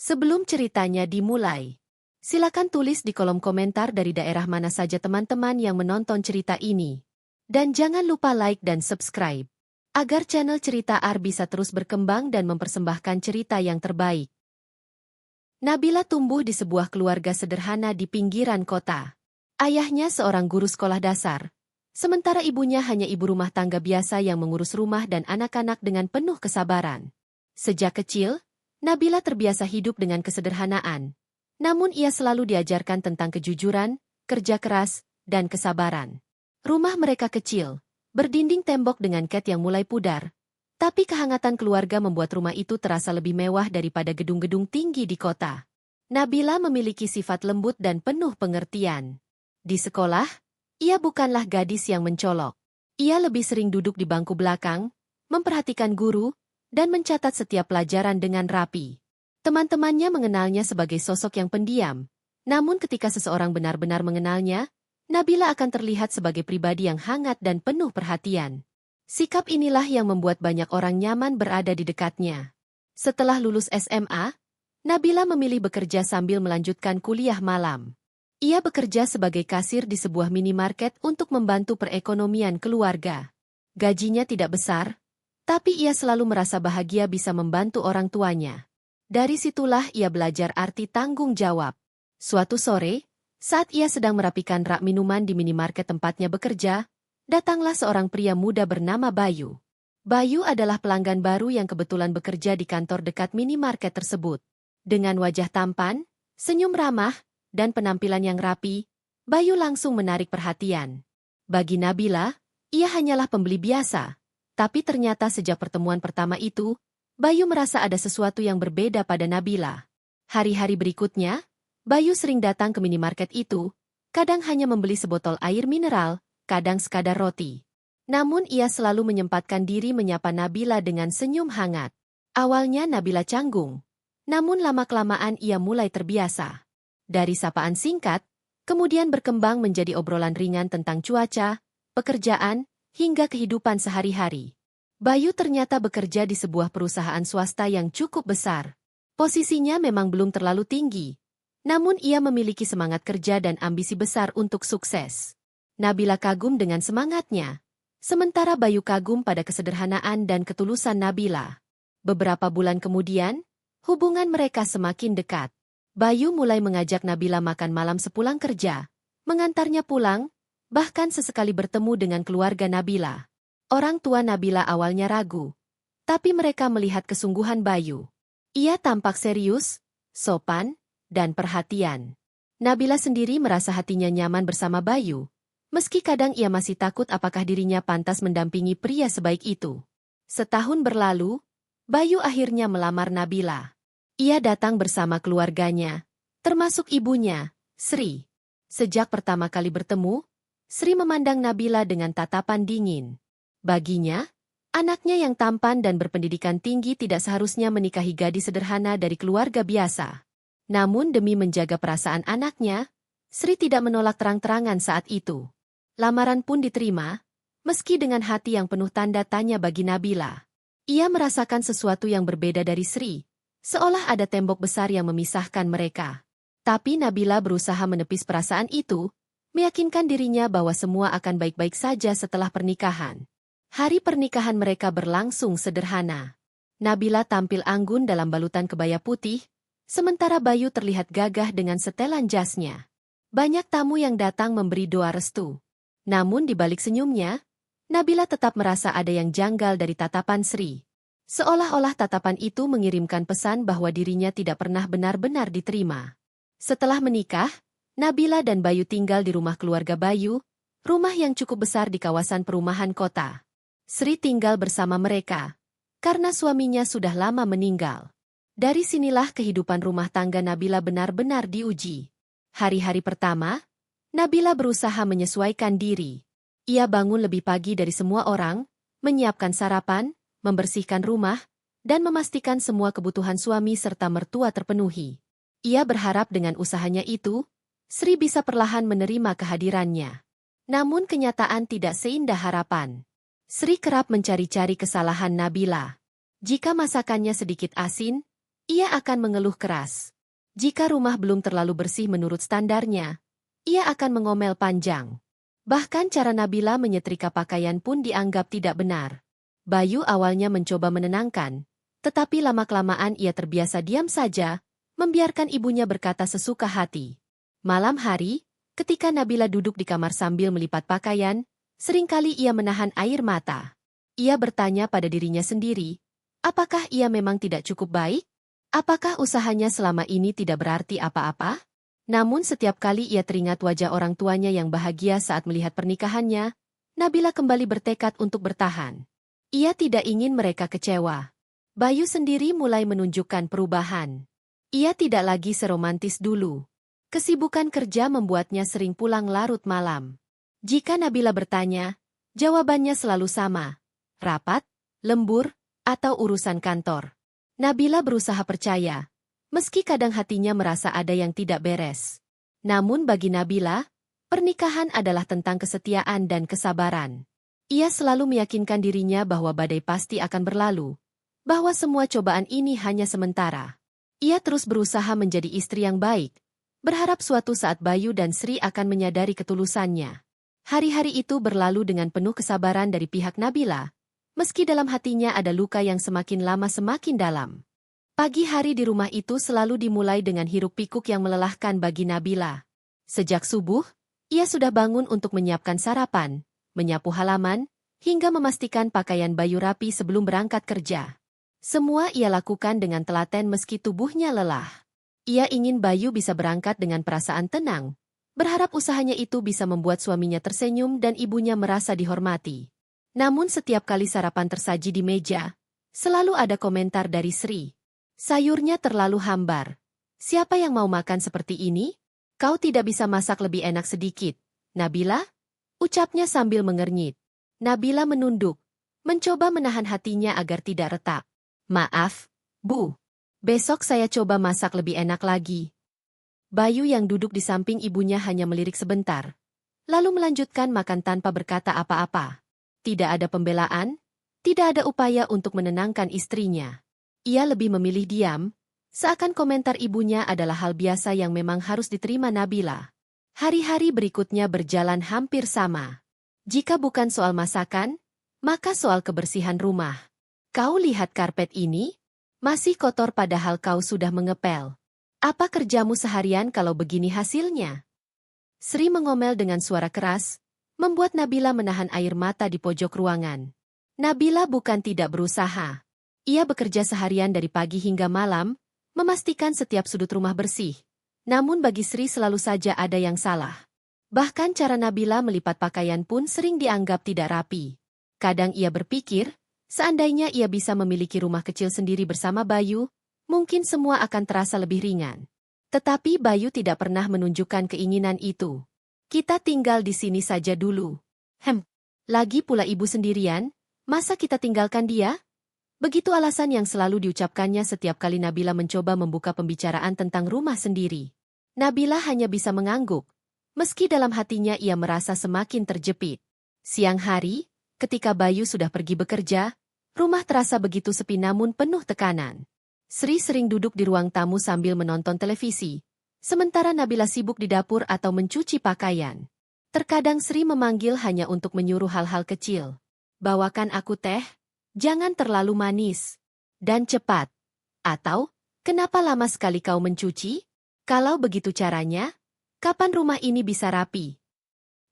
Sebelum ceritanya dimulai, silakan tulis di kolom komentar dari daerah mana saja teman-teman yang menonton cerita ini. Dan jangan lupa like dan subscribe, agar channel Cerita Ar bisa terus berkembang dan mempersembahkan cerita yang terbaik. Nabila tumbuh di sebuah keluarga sederhana di pinggiran kota. Ayahnya seorang guru sekolah dasar, sementara ibunya hanya ibu rumah tangga biasa yang mengurus rumah dan anak-anak dengan penuh kesabaran. Sejak kecil, Nabila terbiasa hidup dengan kesederhanaan. Namun ia selalu diajarkan tentang kejujuran, kerja keras, dan kesabaran. Rumah mereka kecil, berdinding tembok dengan cat yang mulai pudar. Tapi kehangatan keluarga membuat rumah itu terasa lebih mewah daripada gedung-gedung tinggi di kota. Nabila memiliki sifat lembut dan penuh pengertian. Di sekolah, ia bukanlah gadis yang mencolok. Ia lebih sering duduk di bangku belakang, memperhatikan guru, dan mencatat setiap pelajaran dengan rapi. Teman-temannya mengenalnya sebagai sosok yang pendiam. Namun ketika seseorang benar-benar mengenalnya, Nabila akan terlihat sebagai pribadi yang hangat dan penuh perhatian. Sikap inilah yang membuat banyak orang nyaman berada di dekatnya. Setelah lulus SMA, Nabila memilih bekerja sambil melanjutkan kuliah malam. Ia bekerja sebagai kasir di sebuah minimarket untuk membantu perekonomian keluarga. Gajinya tidak besar, tapi ia selalu merasa bahagia bisa membantu orang tuanya. Dari situlah ia belajar arti tanggung jawab. Suatu sore, saat ia sedang merapikan rak minuman di minimarket tempatnya bekerja, datanglah seorang pria muda bernama Bayu. Bayu adalah pelanggan baru yang kebetulan bekerja di kantor dekat minimarket tersebut. Dengan wajah tampan, senyum ramah, dan penampilan yang rapi, Bayu langsung menarik perhatian. Bagi Nabila, ia hanyalah pembeli biasa. Tapi ternyata sejak pertemuan pertama itu, Bayu merasa ada sesuatu yang berbeda pada Nabila. Hari-hari berikutnya, Bayu sering datang ke minimarket itu, kadang hanya membeli sebotol air mineral, kadang sekadar roti. Namun ia selalu menyempatkan diri menyapa Nabila dengan senyum hangat. Awalnya Nabila canggung, namun lama-kelamaan ia mulai terbiasa. Dari sapaan singkat, kemudian berkembang menjadi obrolan ringan tentang cuaca, pekerjaan, hingga kehidupan sehari-hari. Bayu ternyata bekerja di sebuah perusahaan swasta yang cukup besar. Posisinya memang belum terlalu tinggi, namun ia memiliki semangat kerja dan ambisi besar untuk sukses. Nabila kagum dengan semangatnya, sementara Bayu kagum pada kesederhanaan dan ketulusan Nabila. Beberapa bulan kemudian, hubungan mereka semakin dekat. Bayu mulai mengajak Nabila makan malam sepulang kerja, mengantarnya pulang, bahkan sesekali bertemu dengan keluarga Nabila. Orang tua Nabila awalnya ragu, tapi mereka melihat kesungguhan Bayu. Ia tampak serius, sopan, dan perhatian. Nabila sendiri merasa hatinya nyaman bersama Bayu, meski kadang ia masih takut apakah dirinya pantas mendampingi pria sebaik itu. Setahun berlalu, Bayu akhirnya melamar Nabila. Ia datang bersama keluarganya, termasuk ibunya, Sri. Sejak pertama kali bertemu, Sri memandang Nabila dengan tatapan dingin. Baginya, anaknya yang tampan dan berpendidikan tinggi tidak seharusnya menikahi gadis sederhana dari keluarga biasa. Namun demi menjaga perasaan anaknya, Sri tidak menolak terang-terangan saat itu. Lamaran pun diterima, meski dengan hati yang penuh tanda tanya bagi Nabila. Ia merasakan sesuatu yang berbeda dari Sri, seolah ada tembok besar yang memisahkan mereka. Tapi Nabila berusaha menepis perasaan itu, meyakinkan dirinya bahwa semua akan baik-baik saja setelah pernikahan. Hari pernikahan mereka berlangsung sederhana. Nabila tampil anggun dalam balutan kebaya putih, sementara Bayu terlihat gagah dengan setelan jasnya. Banyak tamu yang datang memberi doa restu. Namun di balik senyumnya, Nabila tetap merasa ada yang janggal dari tatapan Sri. Seolah-olah tatapan itu mengirimkan pesan bahwa dirinya tidak pernah benar-benar diterima. Setelah menikah, Nabila dan Bayu tinggal di rumah keluarga Bayu, rumah yang cukup besar di kawasan perumahan kota. Sri tinggal bersama mereka, karena suaminya sudah lama meninggal. Dari sinilah kehidupan rumah tangga Nabila benar-benar diuji. Hari-hari pertama, Nabila berusaha menyesuaikan diri. Ia bangun lebih pagi dari semua orang, menyiapkan sarapan, membersihkan rumah, dan memastikan semua kebutuhan suami serta mertua terpenuhi. Ia berharap dengan usahanya itu, Sri bisa perlahan menerima kehadirannya. Namun kenyataan tidak seindah harapan. Sri kerap mencari-cari kesalahan Nabila. Jika masakannya sedikit asin, ia akan mengeluh keras. Jika rumah belum terlalu bersih menurut standarnya, ia akan mengomel panjang. Bahkan cara Nabila menyetrika pakaian pun dianggap tidak benar. Bayu awalnya mencoba menenangkan, tetapi lama-kelamaan ia terbiasa diam saja, membiarkan ibunya berkata sesuka hati. Malam hari, ketika Nabila duduk di kamar sambil melipat pakaian, seringkali ia menahan air mata. Ia bertanya pada dirinya sendiri, apakah ia memang tidak cukup baik? Apakah usahanya selama ini tidak berarti apa-apa? Namun setiap kali ia teringat wajah orang tuanya yang bahagia saat melihat pernikahannya, Nabila kembali bertekad untuk bertahan. Ia tidak ingin mereka kecewa. Bayu sendiri mulai menunjukkan perubahan. Ia tidak lagi seromantis dulu. Kesibukan kerja membuatnya sering pulang larut malam. Jika Nabila bertanya, jawabannya selalu sama. Rapat, lembur, atau urusan kantor. Nabila berusaha percaya, meski kadang hatinya merasa ada yang tidak beres. Namun bagi Nabila, pernikahan adalah tentang kesetiaan dan kesabaran. Ia selalu meyakinkan dirinya bahwa badai pasti akan berlalu, bahwa semua cobaan ini hanya sementara. Ia terus berusaha menjadi istri yang baik, berharap suatu saat Bayu dan Sri akan menyadari ketulusannya. Hari-hari itu berlalu dengan penuh kesabaran dari pihak Nabila, meski dalam hatinya ada luka yang semakin lama semakin dalam. Pagi hari di rumah itu selalu dimulai dengan hiruk-pikuk yang melelahkan bagi Nabila. Sejak subuh, ia sudah bangun untuk menyiapkan sarapan, menyapu halaman, hingga memastikan pakaian Bayu rapi sebelum berangkat kerja. Semua ia lakukan dengan telaten meski tubuhnya lelah. Ia ingin Bayu bisa berangkat dengan perasaan tenang, berharap usahanya itu bisa membuat suaminya tersenyum dan ibunya merasa dihormati. Namun setiap kali sarapan tersaji di meja, selalu ada komentar dari Sri. Sayurnya terlalu hambar. Siapa yang mau makan seperti ini? Kau tidak bisa masak lebih enak sedikit, Nabila? Ucapnya sambil mengernyit. Nabila menunduk, mencoba menahan hatinya agar tidak retak. Maaf, Bu. Besok saya coba masak lebih enak lagi. Bayu yang duduk di samping ibunya hanya melirik sebentar, lalu melanjutkan makan tanpa berkata apa-apa. Tidak ada pembelaan, tidak ada upaya untuk menenangkan istrinya. Ia lebih memilih diam, seakan komentar ibunya adalah hal biasa yang memang harus diterima Nabila. Hari-hari berikutnya berjalan hampir sama. Jika bukan soal masakan, maka soal kebersihan rumah. Kau lihat karpet ini? Masih kotor padahal kau sudah mengepel. Apa kerjamu seharian kalau begini hasilnya? Sri mengomel dengan suara keras, membuat Nabila menahan air mata di pojok ruangan. Nabila bukan tidak berusaha. Ia bekerja seharian dari pagi hingga malam, memastikan setiap sudut rumah bersih. Namun bagi Sri selalu saja ada yang salah. Bahkan cara Nabila melipat pakaian pun sering dianggap tidak rapi. Kadang ia berpikir, seandainya ia bisa memiliki rumah kecil sendiri bersama Bayu, mungkin semua akan terasa lebih ringan. Tetapi Bayu tidak pernah menunjukkan keinginan itu. Kita tinggal di sini saja dulu. Lagi pula ibu sendirian, masa kita tinggalkan dia? Begitu alasan yang selalu diucapkannya setiap kali Nabila mencoba membuka pembicaraan tentang rumah sendiri. Nabila hanya bisa mengangguk, meski dalam hatinya ia merasa semakin terjepit. Siang hari, ketika Bayu sudah pergi bekerja, rumah terasa begitu sepi namun penuh tekanan. Sri sering duduk di ruang tamu sambil menonton televisi, sementara Nabila sibuk di dapur atau mencuci pakaian. Terkadang Sri memanggil hanya untuk menyuruh hal-hal kecil. Bawakan aku teh, jangan terlalu manis. Dan cepat. Atau, kenapa lama sekali kau mencuci? Kalau begitu caranya, kapan rumah ini bisa rapi?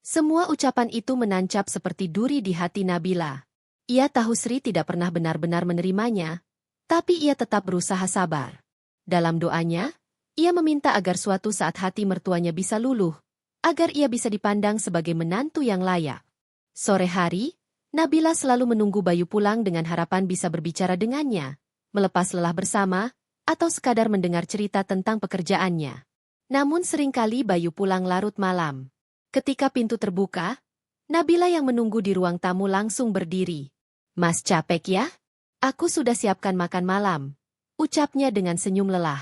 Semua ucapan itu menancap seperti duri di hati Nabila. Ia tahu Sri tidak pernah benar-benar menerimanya, tapi ia tetap berusaha sabar. Dalam doanya, ia meminta agar suatu saat hati mertuanya bisa luluh, agar ia bisa dipandang sebagai menantu yang layak. Sore hari, Nabila selalu menunggu Bayu pulang dengan harapan bisa berbicara dengannya, melepas lelah bersama, atau sekadar mendengar cerita tentang pekerjaannya. Namun seringkali Bayu pulang larut malam. Ketika pintu terbuka, Nabila yang menunggu di ruang tamu langsung berdiri. Mas capek ya? Aku sudah siapkan makan malam, ucapnya dengan senyum lelah.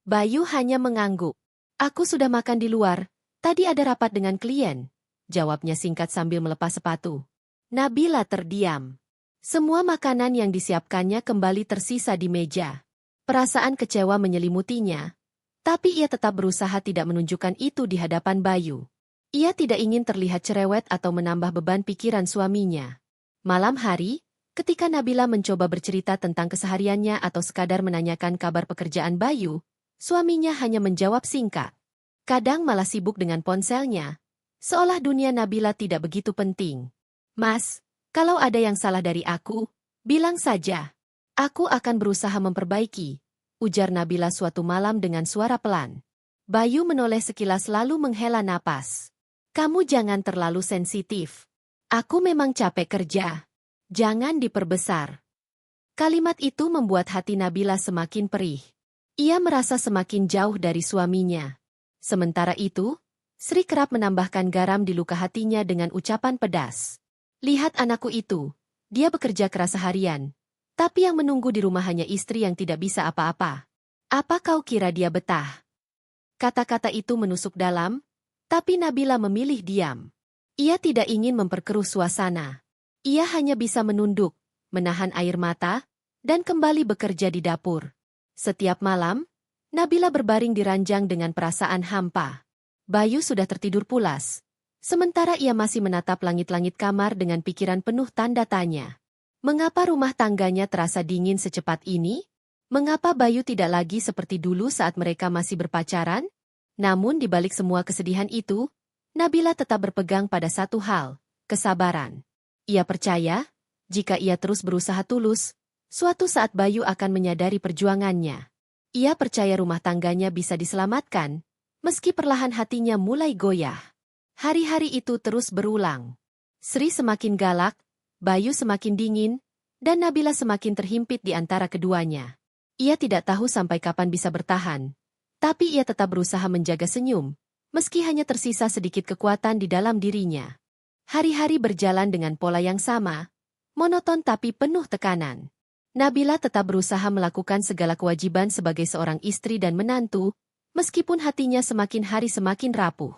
Bayu hanya mengangguk. Aku sudah makan di luar, tadi ada rapat dengan klien, jawabnya singkat sambil melepas sepatu. Nabila terdiam. Semua makanan yang disiapkannya kembali tersisa di meja. Perasaan kecewa menyelimutinya, tapi ia tetap berusaha tidak menunjukkan itu di hadapan Bayu. Ia tidak ingin terlihat cerewet atau menambah beban pikiran suaminya. Malam hari, ketika Nabila mencoba bercerita tentang kesehariannya atau sekadar menanyakan kabar pekerjaan Bayu, suaminya hanya menjawab singkat. Kadang malah sibuk dengan ponselnya, seolah dunia Nabila tidak begitu penting. Mas, kalau ada yang salah dari aku, bilang saja. Aku akan berusaha memperbaiki, ujar Nabila suatu malam dengan suara pelan. Bayu menoleh sekilas lalu menghela napas. Kamu jangan terlalu sensitif. Aku memang capek kerja. Jangan diperbesar. Kalimat itu membuat hati Nabila semakin perih. Ia merasa semakin jauh dari suaminya. Sementara itu, Sri kerap menambahkan garam di luka hatinya dengan ucapan pedas. Lihat anakku itu, dia bekerja keras seharian. Tapi yang menunggu di rumah hanya istri yang tidak bisa apa-apa. Apa kau kira dia betah? Kata-kata itu menusuk dalam, tapi Nabila memilih diam. Ia tidak ingin memperkeruh suasana. Ia hanya bisa menunduk, menahan air mata, dan kembali bekerja di dapur. Setiap malam, Nabila berbaring di ranjang dengan perasaan hampa. Bayu sudah tertidur pulas. Sementara ia masih menatap langit-langit kamar dengan pikiran penuh tanda tanya. Mengapa rumah tangganya terasa dingin secepat ini? Mengapa Bayu tidak lagi seperti dulu saat mereka masih berpacaran? Namun di balik semua kesedihan itu, Nabila tetap berpegang pada satu hal, kesabaran. Ia percaya, jika ia terus berusaha tulus, suatu saat Bayu akan menyadari perjuangannya. Ia percaya rumah tangganya bisa diselamatkan, meski perlahan hatinya mulai goyah. Hari-hari itu terus berulang. Sri semakin galak, Bayu semakin dingin, dan Nabila semakin terhimpit di antara keduanya. Ia tidak tahu sampai kapan bisa bertahan, tapi ia tetap berusaha menjaga senyum, meski hanya tersisa sedikit kekuatan di dalam dirinya. Hari-hari berjalan dengan pola yang sama, monoton tapi penuh tekanan. Nabila tetap berusaha melakukan segala kewajiban sebagai seorang istri dan menantu, meskipun hatinya semakin hari semakin rapuh.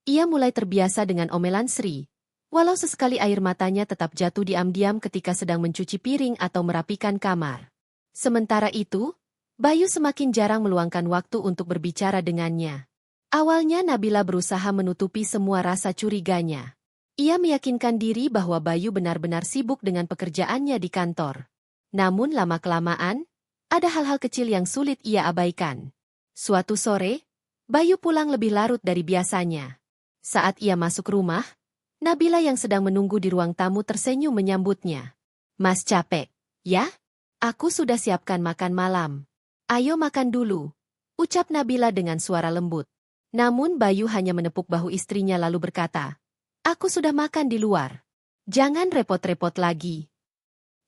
Ia mulai terbiasa dengan omelan Sri. Walau sesekali air matanya tetap jatuh diam-diam ketika sedang mencuci piring atau merapikan kamar. Sementara itu, Bayu semakin jarang meluangkan waktu untuk berbicara dengannya. Awalnya Nabila berusaha menutupi semua rasa curiganya. Ia meyakinkan diri bahwa Bayu benar-benar sibuk dengan pekerjaannya di kantor. Namun lama-kelamaan, ada hal-hal kecil yang sulit ia abaikan. Suatu sore, Bayu pulang lebih larut dari biasanya. Saat ia masuk rumah, Nabila yang sedang menunggu di ruang tamu tersenyum menyambutnya. Mas capek, ya? Aku sudah siapkan makan malam. Ayo makan dulu, ucap Nabila dengan suara lembut. Namun Bayu hanya menepuk bahu istrinya lalu berkata, aku sudah makan di luar. Jangan repot-repot lagi.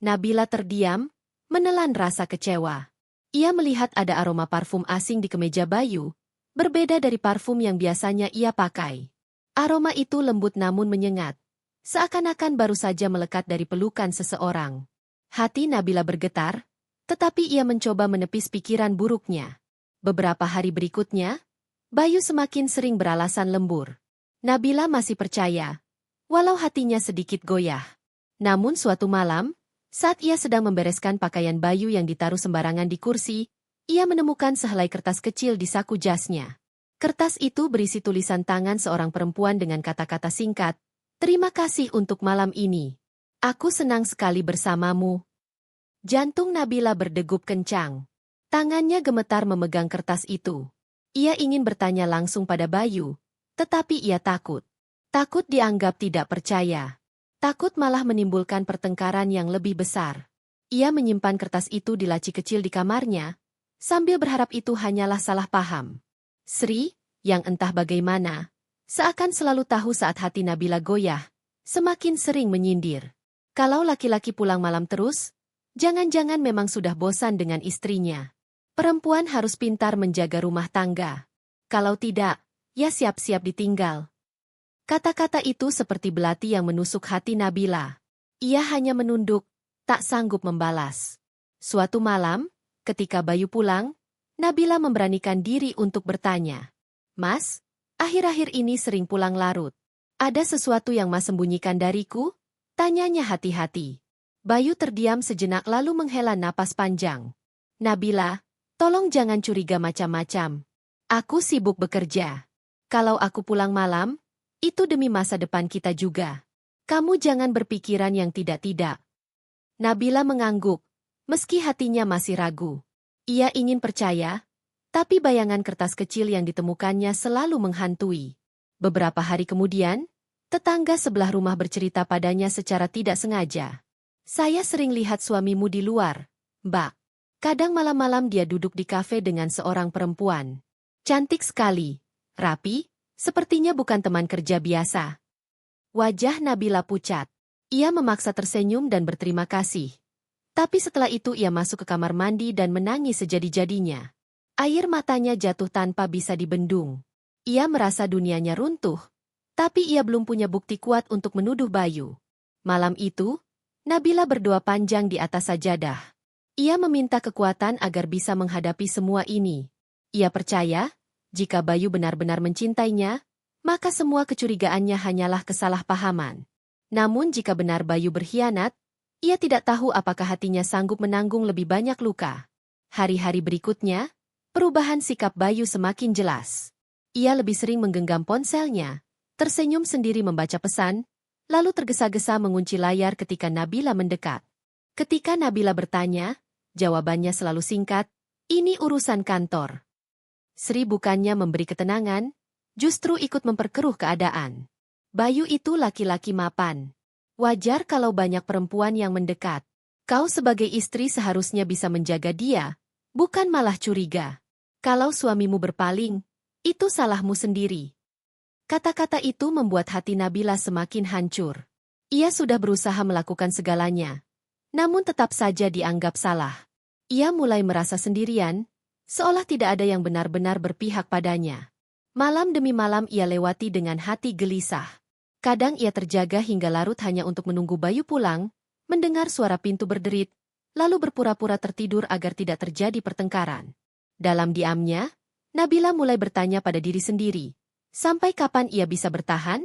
Nabila terdiam, menelan rasa kecewa. Ia melihat ada aroma parfum asing di kemeja Bayu, berbeda dari parfum yang biasanya ia pakai. Aroma itu lembut namun menyengat, seakan-akan baru saja melekat dari pelukan seseorang. Hati Nabila bergetar, tetapi ia mencoba menepis pikiran buruknya. Beberapa hari berikutnya, Bayu semakin sering beralasan lembur. Nabila masih percaya, walau hatinya sedikit goyah. Namun suatu malam, saat ia sedang membereskan pakaian Bayu yang ditaruh sembarangan di kursi, ia menemukan sehelai kertas kecil di saku jasnya. Kertas itu berisi tulisan tangan seorang perempuan dengan kata-kata singkat, terima kasih untuk malam ini. Aku senang sekali bersamamu. Jantung Nabila berdegup kencang. Tangannya gemetar memegang kertas itu. Ia ingin bertanya langsung pada Bayu, tetapi ia takut. Takut dianggap tidak percaya. Takut malah menimbulkan pertengkaran yang lebih besar. Ia menyimpan kertas itu di laci kecil di kamarnya, sambil berharap itu hanyalah salah paham. Sri, yang entah bagaimana, seakan selalu tahu saat hati Nabila goyah, semakin sering menyindir. Kalau laki-laki pulang malam terus, jangan-jangan memang sudah bosan dengan istrinya. Perempuan harus pintar menjaga rumah tangga. Kalau tidak, ya siap-siap ditinggal. Kata-kata itu seperti belati yang menusuk hati Nabila. Ia hanya menunduk, tak sanggup membalas. Suatu malam, ketika Bayu pulang, Nabila memberanikan diri untuk bertanya. Mas, akhir-akhir ini sering pulang larut. Ada sesuatu yang Mas sembunyikan dariku? Tanyanya hati-hati. Bayu terdiam sejenak lalu menghela napas panjang. Nabila, Tolong jangan curiga macam-macam. Aku sibuk bekerja. Kalau aku pulang malam, itu demi masa depan kita juga. Kamu jangan berpikiran yang tidak-tidak. Nabila mengangguk, meski hatinya masih ragu. Ia ingin percaya, tapi bayangan kertas kecil yang ditemukannya selalu menghantui. Beberapa hari kemudian, tetangga sebelah rumah bercerita padanya secara tidak sengaja. Saya sering lihat suamimu di luar, Mbak. Kadang malam-malam dia duduk di kafe dengan seorang perempuan. Cantik sekali, rapi, sepertinya bukan teman kerja biasa. Wajah Nabila pucat. Ia memaksa tersenyum dan berterima kasih. Tapi setelah itu ia masuk ke kamar mandi dan menangis sejadi-jadinya. Air matanya jatuh tanpa bisa dibendung. Ia merasa dunianya runtuh, tapi ia belum punya bukti kuat untuk menuduh Bayu. Malam itu, Nabila berdoa panjang di atas sajadah. Ia meminta kekuatan agar bisa menghadapi semua ini. Ia percaya, jika Bayu benar-benar mencintainya, maka semua kecurigaannya hanyalah kesalahpahaman. Namun jika benar Bayu berkhianat, ia tidak tahu apakah hatinya sanggup menanggung lebih banyak luka. Hari-hari berikutnya, perubahan sikap Bayu semakin jelas. Ia lebih sering menggenggam ponselnya, tersenyum sendiri membaca pesan, lalu tergesa-gesa mengunci layar ketika Nabila mendekat. Ketika Nabila bertanya, jawabannya selalu singkat, "Ini urusan kantor." Sri bukannya memberi ketenangan, justru ikut memperkeruh keadaan. Bayu itu laki-laki mapan. Wajar kalau banyak perempuan yang mendekat. Kau sebagai istri seharusnya bisa menjaga dia, bukan malah curiga. Kalau suamimu berpaling, itu salahmu sendiri. Kata-kata itu membuat hati Nabila semakin hancur. Ia sudah berusaha melakukan segalanya, namun tetap saja dianggap salah. Ia mulai merasa sendirian, seolah tidak ada yang benar-benar berpihak padanya. Malam demi malam ia lewati dengan hati gelisah. Kadang ia terjaga hingga larut hanya untuk menunggu Bayu pulang, mendengar suara pintu berderit, lalu berpura-pura tertidur agar tidak terjadi pertengkaran. Dalam diamnya, Nabila mulai bertanya pada diri sendiri, sampai kapan ia bisa bertahan?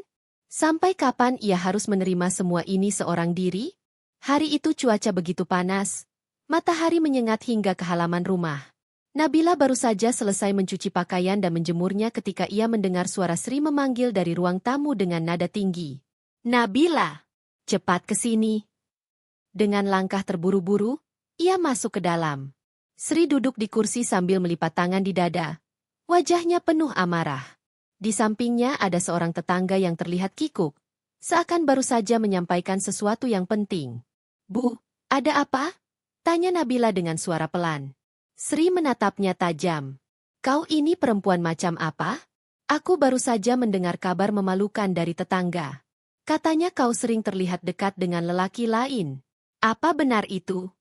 Sampai kapan ia harus menerima semua ini seorang diri? Hari itu cuaca begitu panas, matahari menyengat hingga ke halaman rumah. Nabila baru saja selesai mencuci pakaian dan menjemurnya ketika ia mendengar suara Sri memanggil dari ruang tamu dengan nada tinggi. "Nabila, cepat ke sini." Dengan langkah terburu-buru, ia masuk ke dalam. Sri duduk di kursi sambil melipat tangan di dada. Wajahnya penuh amarah. Di sampingnya ada seorang tetangga yang terlihat kikuk, seakan baru saja menyampaikan sesuatu yang penting. "Bu, ada apa?" tanya Nabila dengan suara pelan. Sri menatapnya tajam. "Kau ini perempuan macam apa? Aku baru saja mendengar kabar memalukan dari tetangga. Katanya kau sering terlihat dekat dengan lelaki lain. Apa benar itu?"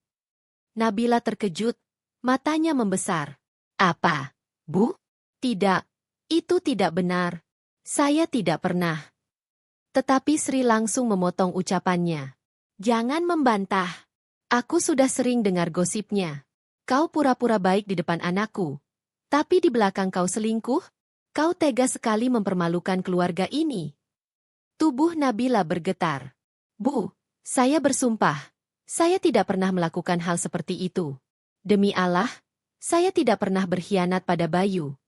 Nabila terkejut, matanya membesar. "Apa, Bu? Tidak, itu tidak benar. Saya tidak pernah." Tetapi Sri langsung memotong ucapannya. "Jangan membantah. Aku sudah sering dengar gosipnya. Kau pura-pura baik di depan anakku, tapi di belakang kau selingkuh? Kau tega sekali mempermalukan keluarga ini." Tubuh Nabila bergetar. "Bu, saya bersumpah, saya tidak pernah melakukan hal seperti itu. Demi Allah, saya tidak pernah berkhianat pada Bayu."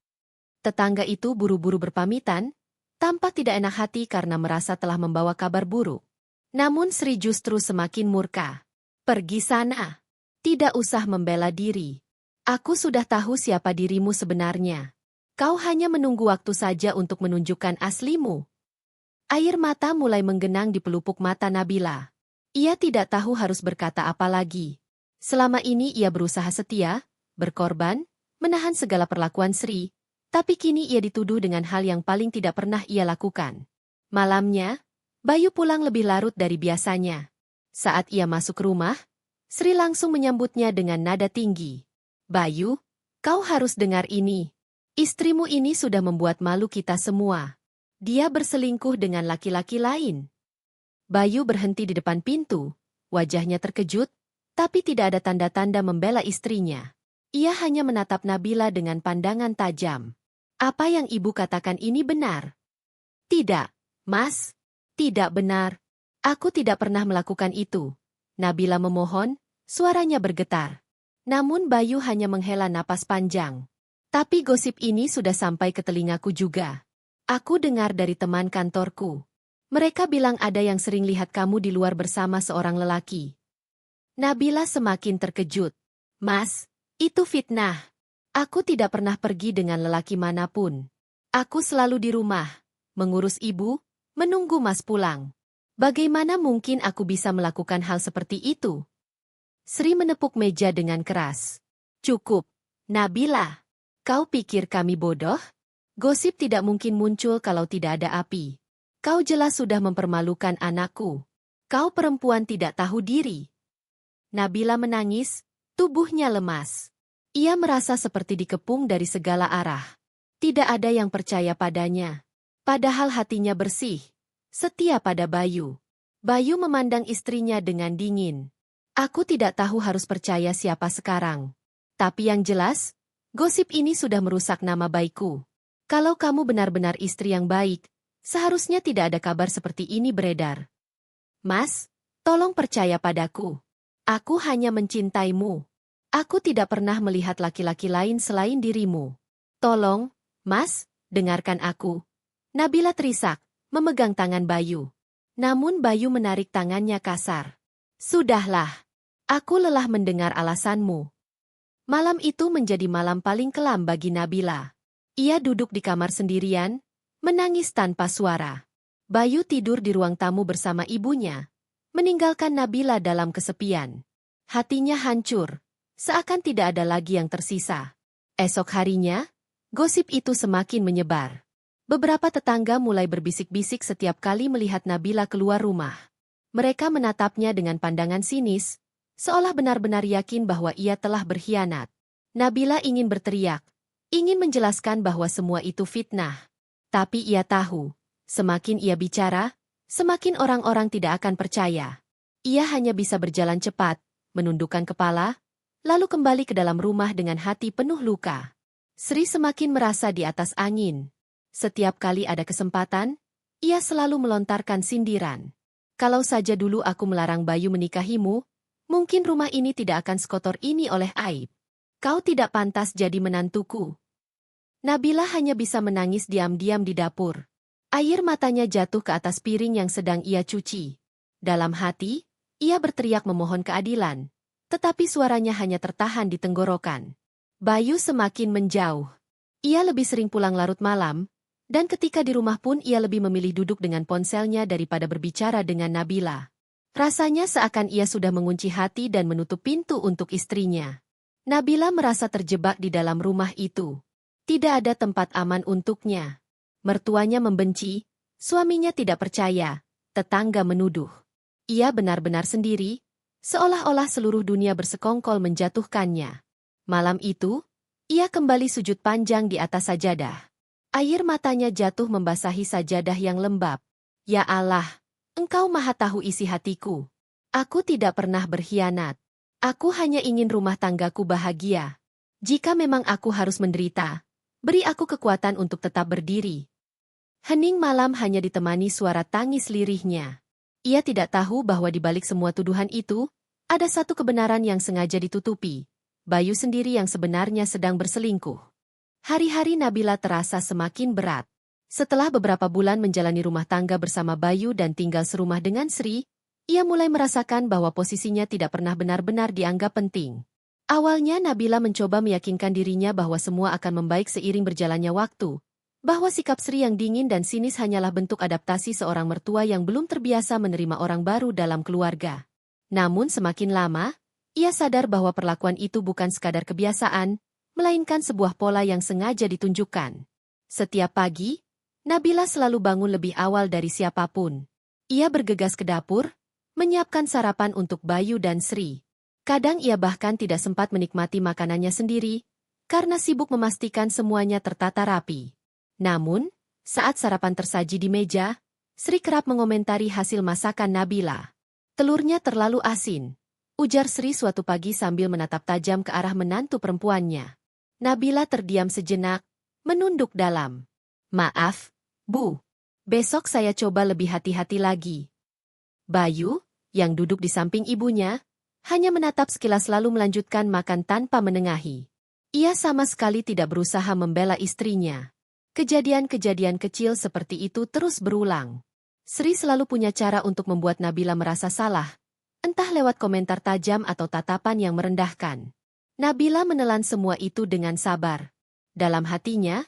Tetangga itu buru-buru berpamitan, tampak tidak enak hati karena merasa telah membawa kabar buruk. Namun Sri justru semakin murka. "Pergi sana. Tidak usah membela diri. Aku sudah tahu siapa dirimu sebenarnya. Kau hanya menunggu waktu saja untuk menunjukkan aslimu." Air mata mulai menggenang di pelupuk mata Nabila. Ia tidak tahu harus berkata apa lagi. Selama ini ia berusaha setia, berkorban, menahan segala perlakuan Sri, tapi kini ia dituduh dengan hal yang paling tidak pernah ia lakukan. Malamnya, Bayu pulang lebih larut dari biasanya. Saat ia masuk ke rumah, Sri langsung menyambutnya dengan nada tinggi. "Bayu, kau harus dengar ini. Istrimu ini sudah membuat malu kita semua. Dia berselingkuh dengan laki-laki lain." Bayu berhenti di depan pintu, wajahnya terkejut, tapi tidak ada tanda-tanda membela istrinya. Ia hanya menatap Nabila dengan pandangan tajam. "Apa yang ibu katakan ini benar?" "Tidak, Mas. Tidak benar. Aku tidak pernah melakukan itu." Nabila memohon, suaranya bergetar. Namun Bayu hanya menghela napas panjang. Tapi gosip ini sudah sampai ke telingaku juga. Aku dengar dari teman kantorku. Mereka bilang ada yang sering lihat kamu di luar bersama seorang lelaki. Nabila semakin terkejut. Mas, itu fitnah. Aku tidak pernah pergi dengan lelaki manapun. Aku selalu di rumah, mengurus ibu, menunggu Mas pulang. Bagaimana mungkin aku bisa melakukan hal seperti itu? Sri menepuk meja dengan keras. Cukup, Nabila. Kau pikir kami bodoh? Gosip tidak mungkin muncul kalau tidak ada api. Kau jelas sudah mempermalukan anakku. Kau perempuan tidak tahu diri. Nabila menangis, tubuhnya lemas. Ia merasa seperti dikepung dari segala arah. Tidak ada yang percaya padanya. Padahal hatinya bersih. Setia pada Bayu. Bayu memandang istrinya dengan dingin. Aku tidak tahu harus percaya siapa sekarang. Tapi yang jelas, gosip ini sudah merusak nama baikku. Kalau kamu benar-benar istri yang baik, seharusnya tidak ada kabar seperti ini beredar. Mas, tolong percaya padaku. Aku hanya mencintaimu. Aku tidak pernah melihat laki-laki lain selain dirimu. Tolong, Mas, dengarkan aku. Nabila terisak, memegang tangan Bayu. Namun Bayu menarik tangannya kasar. Sudahlah. Aku lelah mendengar alasanmu. Malam itu menjadi malam paling kelam bagi Nabila. Ia duduk di kamar sendirian, menangis tanpa suara. Bayu tidur di ruang tamu bersama ibunya, meninggalkan Nabila dalam kesepian. Hatinya hancur, seakan tidak ada lagi yang tersisa. Esok harinya, gosip itu semakin menyebar. Beberapa tetangga mulai berbisik-bisik setiap kali melihat Nabila keluar rumah. Mereka menatapnya dengan pandangan sinis, seolah benar-benar yakin bahwa ia telah berkhianat. Nabila ingin berteriak, ingin menjelaskan bahwa semua itu fitnah. Tapi ia tahu, semakin ia bicara, semakin orang-orang tidak akan percaya. Ia hanya bisa berjalan cepat, menundukkan kepala, lalu kembali ke dalam rumah dengan hati penuh luka. Sri semakin merasa di atas angin. Setiap kali ada kesempatan, ia selalu melontarkan sindiran. Kalau saja dulu aku melarang Bayu menikahimu, mungkin rumah ini tidak akan sekotor ini oleh aib. Kau tidak pantas jadi menantuku. Nabila hanya bisa menangis diam-diam di dapur. Air matanya jatuh ke atas piring yang sedang ia cuci. Dalam hati, ia berteriak memohon keadilan, tetapi suaranya hanya tertahan di tenggorokan. Bayu semakin menjauh. Ia lebih sering pulang larut malam, dan ketika di rumah pun ia lebih memilih duduk dengan ponselnya daripada berbicara dengan Nabila. Rasanya seakan ia sudah mengunci hati dan menutup pintu untuk istrinya. Nabila merasa terjebak di dalam rumah itu. Tidak ada tempat aman untuknya. Mertuanya membenci, suaminya tidak percaya, tetangga menuduh. Ia benar-benar sendiri, seolah-olah seluruh dunia bersekongkol menjatuhkannya. Malam itu, ia kembali sujud panjang di atas sajadah. Air matanya jatuh membasahi sajadah yang lembab. Ya Allah, Engkau maha tahu isi hatiku. Aku tidak pernah berkhianat. Aku hanya ingin rumah tanggaku bahagia. Jika memang aku harus menderita, beri aku kekuatan untuk tetap berdiri. Hening malam hanya ditemani suara tangis lirihnya. Ia tidak tahu bahwa di balik semua tuduhan itu, ada satu kebenaran yang sengaja ditutupi. Bayu sendiri yang sebenarnya sedang berselingkuh. Hari-hari Nabila terasa semakin berat. Setelah beberapa bulan menjalani rumah tangga bersama Bayu dan tinggal serumah dengan Sri, ia mulai merasakan bahwa posisinya tidak pernah benar-benar dianggap penting. Awalnya Nabila mencoba meyakinkan dirinya bahwa semua akan membaik seiring berjalannya waktu, bahwa sikap Sri yang dingin dan sinis hanyalah bentuk adaptasi seorang mertua yang belum terbiasa menerima orang baru dalam keluarga. Namun semakin lama, ia sadar bahwa perlakuan itu bukan sekadar kebiasaan, melainkan sebuah pola yang sengaja ditunjukkan. Setiap pagi, Nabila selalu bangun lebih awal dari siapapun. Ia bergegas ke dapur, menyiapkan sarapan untuk Bayu dan Sri. Kadang ia bahkan tidak sempat menikmati makanannya sendiri, karena sibuk memastikan semuanya tertata rapi. Namun, saat sarapan tersaji di meja, Sri kerap mengomentari hasil masakan Nabila. Telurnya terlalu asin, ujar Sri suatu pagi sambil menatap tajam ke arah menantu perempuannya. Nabila terdiam sejenak, menunduk dalam. Maaf, Bu. Besok saya coba lebih hati-hati lagi. Bayu, yang duduk di samping ibunya, hanya menatap sekilas lalu melanjutkan makan tanpa menengahi. Ia sama sekali tidak berusaha membela istrinya. Kejadian-kejadian kecil seperti itu terus berulang. Sri selalu punya cara untuk membuat Nabila merasa salah, entah lewat komentar tajam atau tatapan yang merendahkan. Nabila menelan semua itu dengan sabar. Dalam hatinya,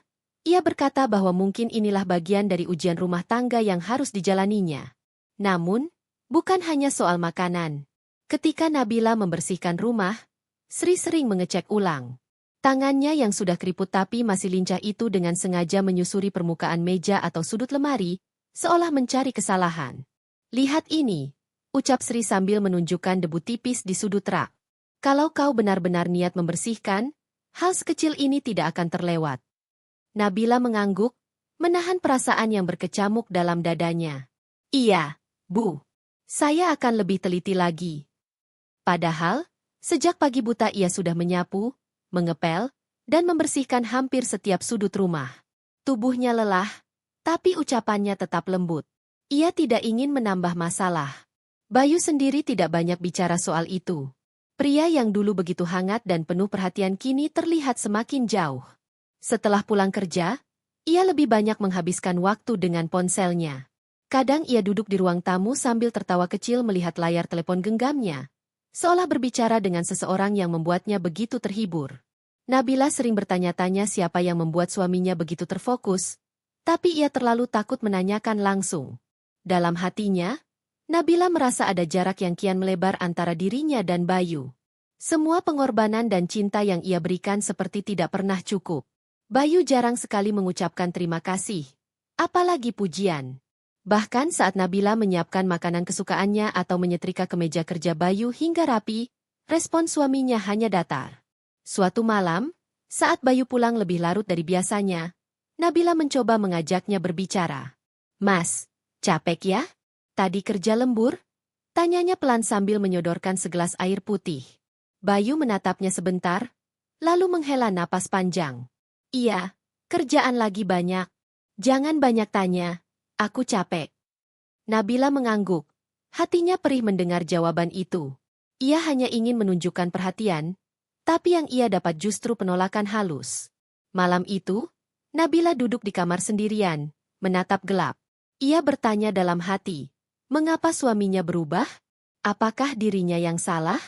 ia berkata bahwa mungkin inilah bagian dari ujian rumah tangga yang harus dijalaninya. Namun, bukan hanya soal makanan. Ketika Nabila membersihkan rumah, Sri sering mengecek ulang. Tangannya yang sudah keriput tapi masih lincah itu dengan sengaja menyusuri permukaan meja atau sudut lemari, seolah mencari kesalahan. "Lihat ini," ucap Sri sambil menunjukkan debu tipis di sudut rak. "Kalau kau benar-benar niat membersihkan, hal sekecil ini tidak akan terlewat." Nabila mengangguk, menahan perasaan yang berkecamuk dalam dadanya. "Iya, Bu. Saya akan lebih teliti lagi." Padahal, sejak pagi buta ia sudah menyapu, mengepel, dan membersihkan hampir setiap sudut rumah. Tubuhnya lelah, tapi ucapannya tetap lembut. Ia tidak ingin menambah masalah. Bayu sendiri tidak banyak bicara soal itu. Pria yang dulu begitu hangat dan penuh perhatian kini terlihat semakin jauh. Setelah pulang kerja, ia lebih banyak menghabiskan waktu dengan ponselnya. Kadang ia duduk di ruang tamu sambil tertawa kecil melihat layar telepon genggamnya, seolah berbicara dengan seseorang yang membuatnya begitu terhibur. Nabila sering bertanya-tanya siapa yang membuat suaminya begitu terfokus, tapi ia terlalu takut menanyakan langsung. Dalam hatinya, Nabila merasa ada jarak yang kian melebar antara dirinya dan Bayu. Semua pengorbanan dan cinta yang ia berikan seperti tidak pernah cukup. Bayu jarang sekali mengucapkan terima kasih, apalagi pujian. Bahkan saat Nabila menyiapkan makanan kesukaannya atau menyetrika kemeja kerja Bayu hingga rapi, respon suaminya hanya datar. Suatu malam, saat Bayu pulang lebih larut dari biasanya, Nabila mencoba mengajaknya berbicara. "Mas, capek ya? Tadi kerja lembur?" tanyanya pelan sambil menyodorkan segelas air putih. Bayu menatapnya sebentar, lalu menghela napas panjang. "Iya, kerjaan lagi banyak. Jangan banyak tanya. Aku capek." Nabila mengangguk. Hatinya perih mendengar jawaban itu. Ia hanya ingin menunjukkan perhatian, tapi yang ia dapat justru penolakan halus. Malam itu, Nabila duduk di kamar sendirian, menatap gelap. Ia bertanya dalam hati, mengapa suaminya berubah? Apakah dirinya yang salah?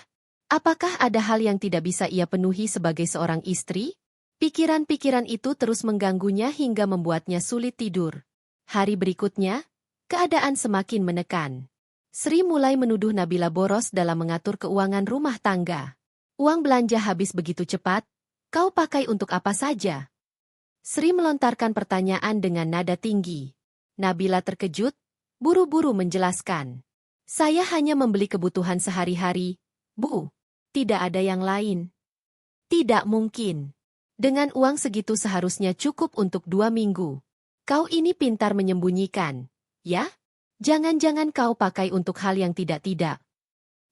Apakah ada hal yang tidak bisa ia penuhi sebagai seorang istri? Pikiran-pikiran itu terus mengganggunya hingga membuatnya sulit tidur. Hari berikutnya, keadaan semakin menekan. Sri mulai menuduh Nabila boros dalam mengatur keuangan rumah tangga. "Uang belanja habis begitu cepat, kau pakai untuk apa saja?" Sri melontarkan pertanyaan dengan nada tinggi. Nabila terkejut, buru-buru menjelaskan. "Saya hanya membeli kebutuhan sehari-hari, Bu. Tidak ada yang lain." "Tidak mungkin. Dengan uang segitu seharusnya cukup untuk 2 minggu. Kau ini pintar menyembunyikan, ya? Jangan-jangan kau pakai untuk hal yang tidak-tidak."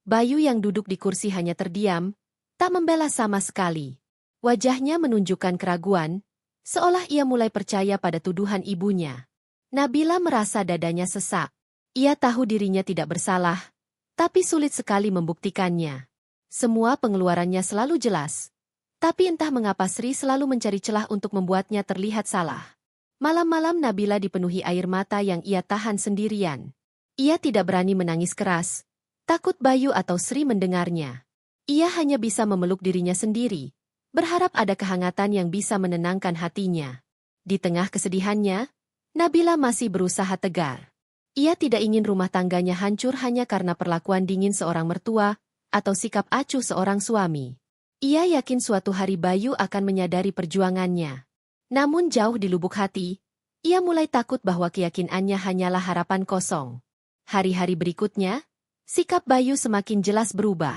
Bayu yang duduk di kursi hanya terdiam, tak membela sama sekali. Wajahnya menunjukkan keraguan, seolah ia mulai percaya pada tuduhan ibunya. Nabila merasa dadanya sesak. Ia tahu dirinya tidak bersalah, tapi sulit sekali membuktikannya. Semua pengeluarannya selalu jelas, tapi entah mengapa Sri selalu mencari celah untuk membuatnya terlihat salah. Malam-malam Nabila dipenuhi air mata yang ia tahan sendirian. Ia tidak berani menangis keras, takut Bayu atau Sri mendengarnya. Ia hanya bisa memeluk dirinya sendiri, berharap ada kehangatan yang bisa menenangkan hatinya. Di tengah kesedihannya, Nabila masih berusaha tegar. Ia tidak ingin rumah tangganya hancur hanya karena perlakuan dingin seorang mertua atau sikap acuh seorang suami. Ia yakin suatu hari Bayu akan menyadari perjuangannya. Namun jauh di lubuk hati, ia mulai takut bahwa keyakinannya hanyalah harapan kosong. Hari-hari berikutnya, sikap Bayu semakin jelas berubah.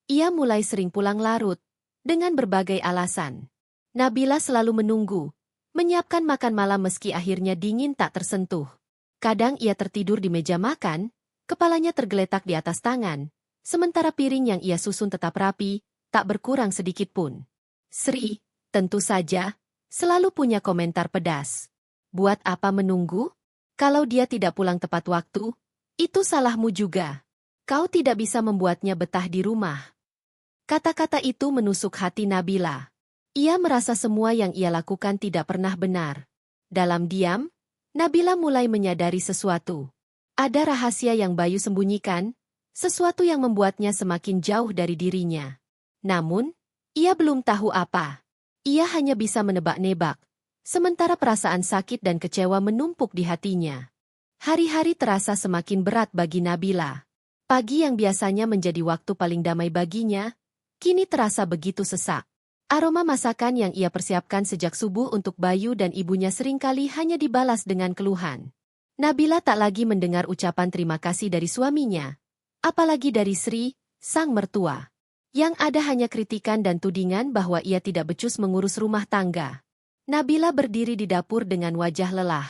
Ia mulai sering pulang larut, dengan berbagai alasan. Nabila selalu menunggu, menyiapkan makan malam meski akhirnya dingin tak tersentuh. Kadang ia tertidur di meja makan, kepalanya tergeletak di atas tangan, sementara piring yang ia susun tetap rapi, tak berkurang sedikit pun. Sri, tentu saja, selalu punya komentar pedas. "Buat apa menunggu? Kalau dia tidak pulang tepat waktu, itu salahmu juga." Kau tidak bisa membuatnya betah di rumah. Kata-kata itu menusuk hati Nabila. Ia merasa semua yang ia lakukan tidak pernah benar. Dalam diam, Nabila mulai menyadari sesuatu. Ada rahasia yang Bayu sembunyikan, sesuatu yang membuatnya semakin jauh dari dirinya. Namun, ia belum tahu apa. Ia hanya bisa menebak-nebak, sementara perasaan sakit dan kecewa menumpuk di hatinya. Hari-hari terasa semakin berat bagi Nabila. Pagi yang biasanya menjadi waktu paling damai baginya, kini terasa begitu sesak. Aroma masakan yang ia persiapkan sejak subuh untuk Bayu dan ibunya seringkali hanya dibalas dengan keluhan. Nabila tak lagi mendengar ucapan terima kasih dari suaminya, apalagi dari Sri, sang mertua. Yang ada hanya kritikan dan tudingan bahwa ia tidak becus mengurus rumah tangga. Nabila berdiri di dapur dengan wajah lelah.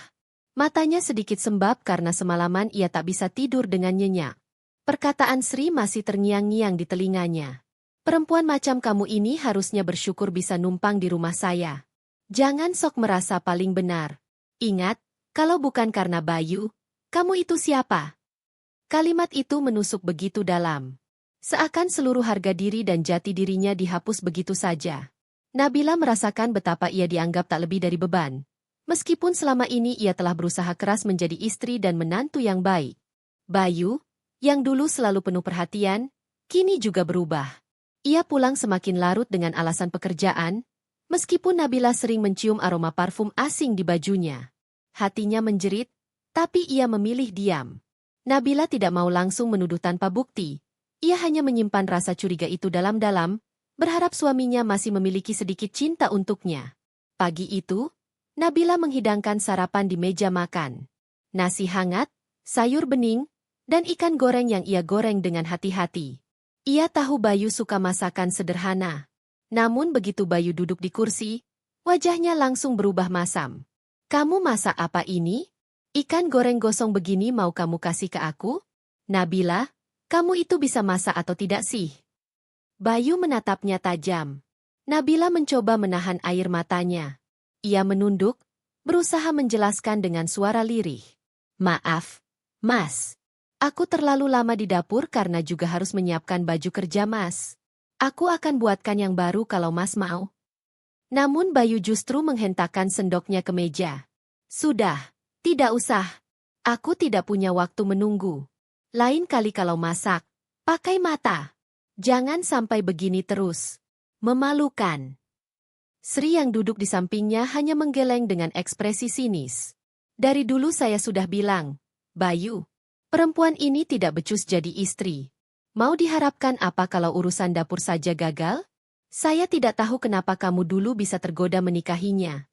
Matanya sedikit sembab karena semalaman ia tak bisa tidur dengan nyenyak. Perkataan Sri masih terngiang-ngiang di telinganya. Perempuan macam kamu ini harusnya bersyukur bisa numpang di rumah saya. Jangan sok merasa paling benar. Ingat, kalau bukan karena Bayu, kamu itu siapa? Kalimat itu menusuk begitu dalam. Seakan seluruh harga diri dan jati dirinya dihapus begitu saja. Nabila merasakan betapa ia dianggap tak lebih dari beban. Meskipun selama ini ia telah berusaha keras menjadi istri dan menantu yang baik. Bayu, yang dulu selalu penuh perhatian, kini juga berubah. Ia pulang semakin larut dengan alasan pekerjaan, meskipun Nabila sering mencium aroma parfum asing di bajunya. Hatinya menjerit, tapi ia memilih diam. Nabila tidak mau langsung menuduh tanpa bukti. Ia hanya menyimpan rasa curiga itu dalam-dalam, berharap suaminya masih memiliki sedikit cinta untuknya. Pagi itu, Nabila menghidangkan sarapan di meja makan. Nasi hangat, sayur bening, dan ikan goreng yang ia goreng dengan hati-hati. Ia tahu Bayu suka masakan sederhana. Namun begitu Bayu duduk di kursi, wajahnya langsung berubah masam. Kamu masak apa ini? Ikan goreng gosong begini mau kamu kasih ke aku? Nabila, kamu itu bisa masak atau tidak sih? Bayu menatapnya tajam. Nabila mencoba menahan air matanya. Ia menunduk, berusaha menjelaskan dengan suara lirih. Maaf, Mas. Aku terlalu lama di dapur karena juga harus menyiapkan baju kerja Mas. Aku akan buatkan yang baru kalau Mas mau. Namun Bayu justru menghentakkan sendoknya ke meja. Sudah, tidak usah. Aku tidak punya waktu menunggu. Lain kali kalau masak, pakai mata. Jangan sampai begini terus. Memalukan. Sri yang duduk di sampingnya hanya menggeleng dengan ekspresi sinis. Dari dulu saya sudah bilang, Bayu, perempuan ini tidak becus jadi istri. Mau diharapkan apa kalau urusan dapur saja gagal? Saya tidak tahu kenapa kamu dulu bisa tergoda menikahinya.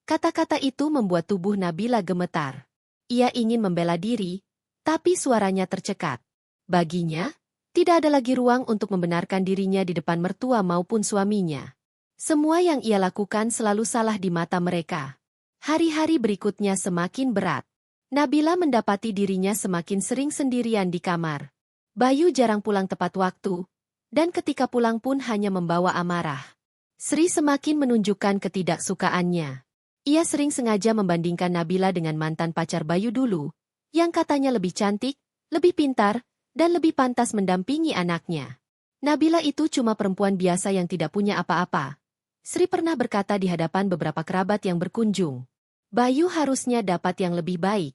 Kata-kata itu membuat tubuh Nabila gemetar. Ia ingin membela diri, tapi suaranya tercekat. Baginya, tidak ada lagi ruang untuk membenarkan dirinya di depan mertua maupun suaminya. Semua yang ia lakukan selalu salah di mata mereka. Hari-hari berikutnya semakin berat. Nabila mendapati dirinya semakin sering sendirian di kamar. Bayu jarang pulang tepat waktu, dan ketika pulang pun hanya membawa amarah. Sri semakin menunjukkan ketidaksukaannya. Ia sering sengaja membandingkan Nabila dengan mantan pacar Bayu dulu, yang katanya lebih cantik, lebih pintar, dan lebih pantas mendampingi anaknya. Nabila itu cuma perempuan biasa yang tidak punya apa-apa. Sri pernah berkata di hadapan beberapa kerabat yang berkunjung. Bayu harusnya dapat yang lebih baik.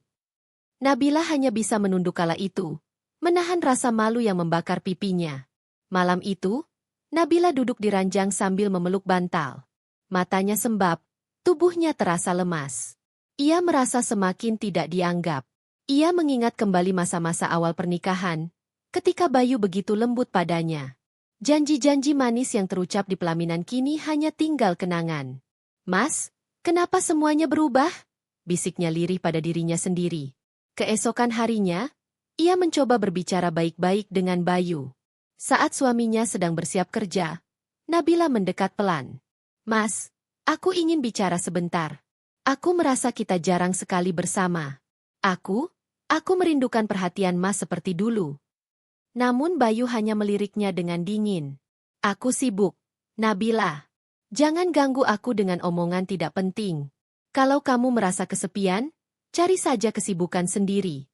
Nabila hanya bisa menunduk kala itu, menahan rasa malu yang membakar pipinya. Malam itu, Nabila duduk di ranjang sambil memeluk bantal. Matanya sembab, tubuhnya terasa lemas. Ia merasa semakin tidak dianggap. Ia mengingat kembali masa-masa awal pernikahan, ketika Bayu begitu lembut padanya. Janji-janji manis yang terucap di pelaminan kini hanya tinggal kenangan. Mas, kenapa semuanya berubah? Bisiknya lirih pada dirinya sendiri. Keesokan harinya, ia mencoba berbicara baik-baik dengan Bayu. Saat suaminya sedang bersiap kerja, Nabila mendekat pelan. Mas, aku ingin bicara sebentar. Aku merasa kita jarang sekali bersama. Aku merindukan perhatian Mas seperti dulu. Namun Bayu hanya meliriknya dengan dingin. Aku sibuk, Nabila. Jangan ganggu aku dengan omongan tidak penting. Kalau kamu merasa kesepian, cari saja kesibukan sendiri.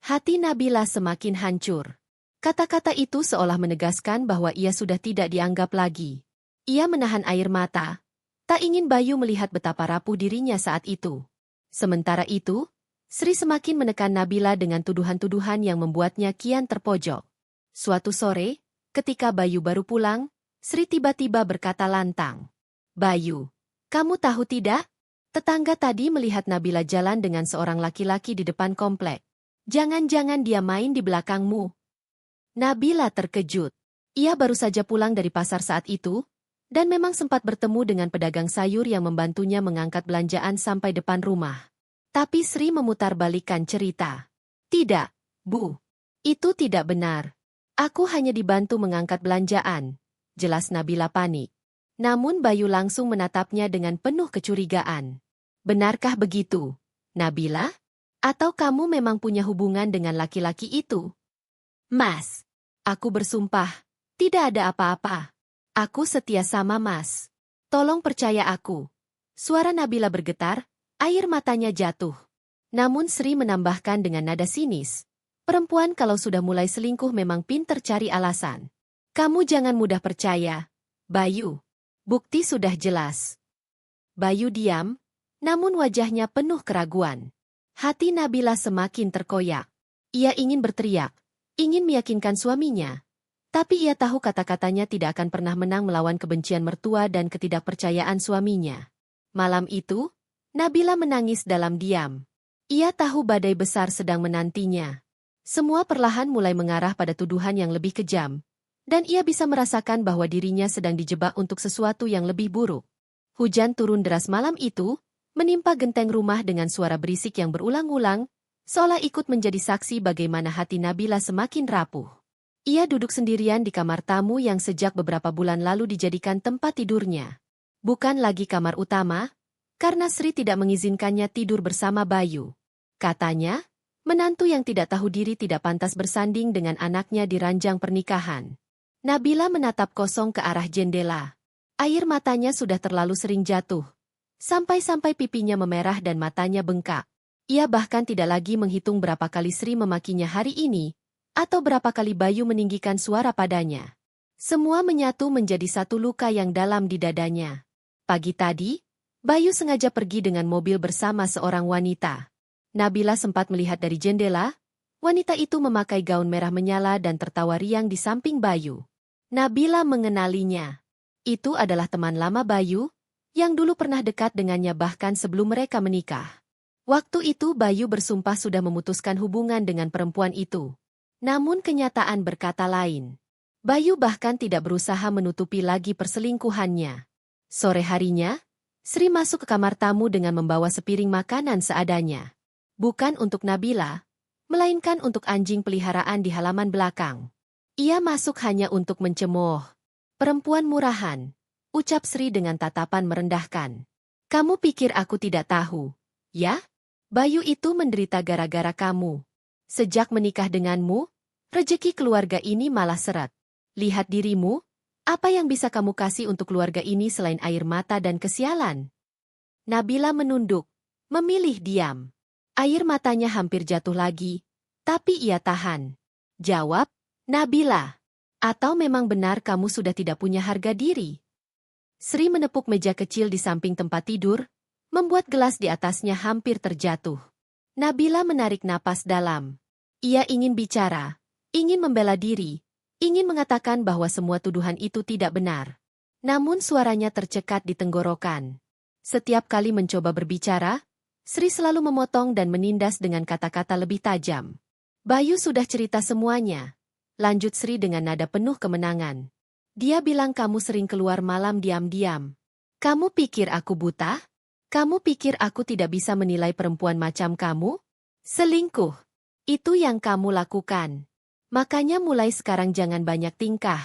Hati Nabila semakin hancur. Kata-kata itu seolah menegaskan bahwa ia sudah tidak dianggap lagi. Ia menahan air mata. Tak ingin Bayu melihat betapa rapuh dirinya saat itu. Sementara itu, Sri semakin menekan Nabila dengan tuduhan-tuduhan yang membuatnya kian terpojok. Suatu sore, ketika Bayu baru pulang, Sri tiba-tiba berkata lantang. Bayu, kamu tahu tidak? Tetangga tadi melihat Nabila jalan dengan seorang laki-laki di depan komplek. Jangan-jangan dia main di belakangmu. Nabila terkejut. Ia baru saja pulang dari pasar saat itu, dan memang sempat bertemu dengan pedagang sayur yang membantunya mengangkat belanjaan sampai depan rumah. Tapi Sri memutarbalikkan cerita. Tidak, Bu. Itu tidak benar. Aku hanya dibantu mengangkat belanjaan. Jelas Nabila panik. Namun Bayu langsung menatapnya dengan penuh kecurigaan. Benarkah begitu, Nabila? Atau kamu memang punya hubungan dengan laki-laki itu? Mas, aku bersumpah, tidak ada apa-apa. Aku setia sama Mas. Tolong percaya aku. Suara Nabila bergetar, air matanya jatuh. Namun Sri menambahkan dengan nada sinis. Perempuan kalau sudah mulai selingkuh memang pinter cari alasan. Kamu jangan mudah percaya, Bayu. Bukti sudah jelas. Bayu diam, namun wajahnya penuh keraguan. Hati Nabila semakin terkoyak. Ia ingin berteriak, ingin meyakinkan suaminya. Tapi ia tahu kata-katanya tidak akan pernah menang melawan kebencian mertua dan ketidakpercayaan suaminya. Malam itu, Nabila menangis dalam diam. Ia tahu badai besar sedang menantinya. Semua perlahan mulai mengarah pada tuduhan yang lebih kejam. Dan ia bisa merasakan bahwa dirinya sedang dijebak untuk sesuatu yang lebih buruk. Hujan turun deras malam itu, menimpa genteng rumah dengan suara berisik yang berulang-ulang, seolah ikut menjadi saksi bagaimana hati Nabila semakin rapuh. Ia duduk sendirian di kamar tamu yang sejak beberapa bulan lalu dijadikan tempat tidurnya. Bukan lagi kamar utama, karena Sri tidak mengizinkannya tidur bersama Bayu. Katanya, menantu yang tidak tahu diri tidak pantas bersanding dengan anaknya di ranjang pernikahan. Nabila menatap kosong ke arah jendela. Air matanya sudah terlalu sering jatuh. Sampai-sampai pipinya memerah dan matanya bengkak. Ia bahkan tidak lagi menghitung berapa kali Sri memakinya hari ini, atau berapa kali Bayu meninggikan suara padanya. Semua menyatu menjadi satu luka yang dalam di dadanya. Pagi tadi, Bayu sengaja pergi dengan mobil bersama seorang wanita. Nabila sempat melihat dari jendela, wanita itu memakai gaun merah menyala dan tertawa riang di samping Bayu. Nabila mengenalinya. Itu adalah teman lama Bayu, yang dulu pernah dekat dengannya bahkan sebelum mereka menikah. Waktu itu Bayu bersumpah sudah memutuskan hubungan dengan perempuan itu. Namun kenyataan berkata lain. Bayu bahkan tidak berusaha menutupi lagi perselingkuhannya. Sore harinya, Sri masuk ke kamar tamu dengan membawa sepiring makanan seadanya. Bukan untuk Nabila, melainkan untuk anjing peliharaan di halaman belakang. Ia masuk hanya untuk mencemooh. Perempuan murahan, ucap Sri dengan tatapan merendahkan. Kamu pikir aku tidak tahu, ya? Bayu itu menderita gara-gara kamu. Sejak menikah denganmu, rejeki keluarga ini malah seret. Lihat dirimu, apa yang bisa kamu kasih untuk keluarga ini selain air mata dan kesialan? Nabila menunduk, memilih diam. Air matanya hampir jatuh lagi, tapi ia tahan. Jawab, Nabila. Atau memang benar kamu sudah tidak punya harga diri? Sri menepuk meja kecil di samping tempat tidur, membuat gelas di atasnya hampir terjatuh. Nabila menarik napas dalam. Ia ingin bicara, ingin membela diri, ingin mengatakan bahwa semua tuduhan itu tidak benar. Namun suaranya tercekat di tenggorokan. Setiap kali mencoba berbicara, Sri selalu memotong dan menindas dengan kata-kata lebih tajam. Bayu sudah cerita semuanya. Lanjut Sri dengan nada penuh kemenangan. Dia bilang kamu sering keluar malam diam-diam. Kamu pikir aku buta? Kamu pikir aku tidak bisa menilai perempuan macam kamu? Selingkuh. Itu yang kamu lakukan. Makanya mulai sekarang jangan banyak tingkah.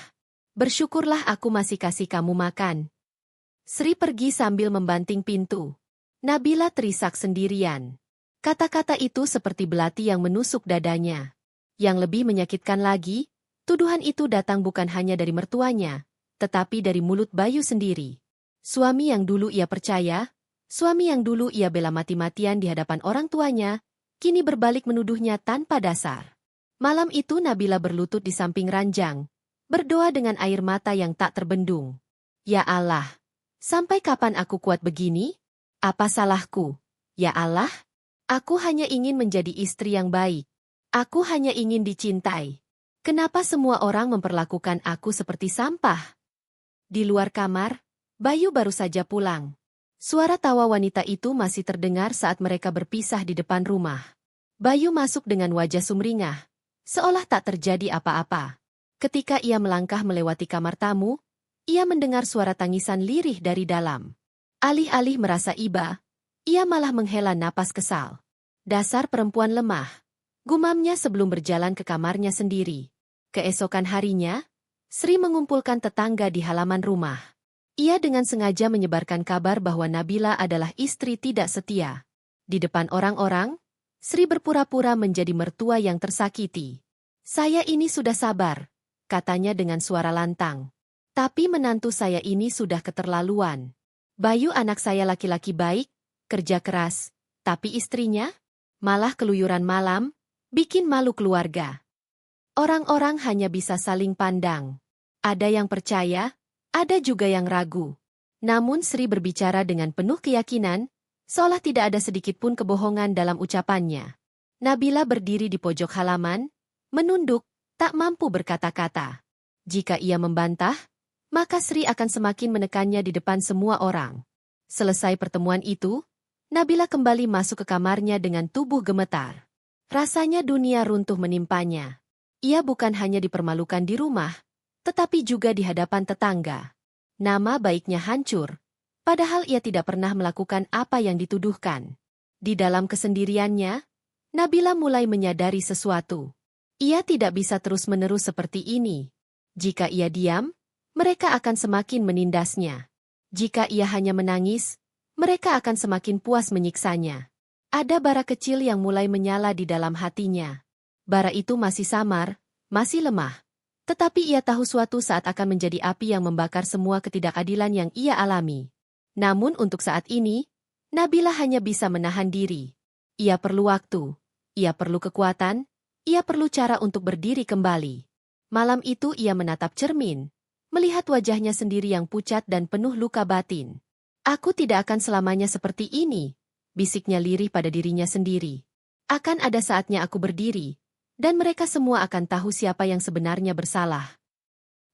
Bersyukurlah aku masih kasih kamu makan. Sri pergi sambil membanting pintu. Nabila terisak sendirian. Kata-kata itu seperti belati yang menusuk dadanya. Yang lebih menyakitkan lagi, tuduhan itu datang bukan hanya dari mertuanya, tetapi dari mulut Bayu sendiri. Suami yang dulu ia percaya, suami yang dulu ia bela mati-matian di hadapan orang tuanya, kini berbalik menuduhnya tanpa dasar. Malam itu Nabila berlutut di samping ranjang, berdoa dengan air mata yang tak terbendung. Ya Allah, sampai kapan aku kuat begini? Apa salahku? Ya Allah, aku hanya ingin menjadi istri yang baik. Aku hanya ingin dicintai. Kenapa semua orang memperlakukan aku seperti sampah? Di luar kamar, Bayu baru saja pulang. Suara tawa wanita itu masih terdengar saat mereka berpisah di depan rumah. Bayu masuk dengan wajah sumringah, seolah tak terjadi apa-apa. Ketika ia melangkah melewati kamar tamu, ia mendengar suara tangisan lirih dari dalam. Alih-alih merasa iba, ia malah menghela napas kesal. Dasar perempuan lemah, gumamnya sebelum berjalan ke kamarnya sendiri. Keesokan harinya, Sri mengumpulkan tetangga di halaman rumah. Ia dengan sengaja menyebarkan kabar bahwa Nabila adalah istri tidak setia. Di depan orang-orang, Sri berpura-pura menjadi mertua yang tersakiti. Saya ini sudah sabar, katanya dengan suara lantang. Tapi menantu saya ini sudah keterlaluan. Bayu anak saya laki-laki baik, kerja keras, tapi istrinya malah keluyuran malam, bikin malu keluarga. Orang-orang hanya bisa saling pandang. Ada yang percaya, ada juga yang ragu. Namun Sri berbicara dengan penuh keyakinan, seolah tidak ada sedikit pun kebohongan dalam ucapannya. Nabila berdiri di pojok halaman, menunduk, tak mampu berkata-kata. Jika ia membantah, maka Sri akan semakin menekannya di depan semua orang. Selesai pertemuan itu, Nabila kembali masuk ke kamarnya dengan tubuh gemetar. Rasanya dunia runtuh menimpanya. Ia bukan hanya dipermalukan di rumah, tetapi juga di hadapan tetangga. Nama baiknya hancur, padahal ia tidak pernah melakukan apa yang dituduhkan. Di dalam kesendiriannya, Nabila mulai menyadari sesuatu. Ia tidak bisa terus-menerus seperti ini. Jika ia diam, mereka akan semakin menindasnya. Jika ia hanya menangis, mereka akan semakin puas menyiksanya. Ada bara kecil yang mulai menyala di dalam hatinya. Bara itu masih samar, masih lemah. Tetapi ia tahu suatu saat akan menjadi api yang membakar semua ketidakadilan yang ia alami. Namun untuk saat ini, Nabila hanya bisa menahan diri. Ia perlu waktu, ia perlu kekuatan, ia perlu cara untuk berdiri kembali. Malam itu ia menatap cermin, melihat wajahnya sendiri yang pucat dan penuh luka batin. Aku tidak akan selamanya seperti ini, bisiknya lirih pada dirinya sendiri. Akan ada saatnya aku berdiri, dan mereka semua akan tahu siapa yang sebenarnya bersalah.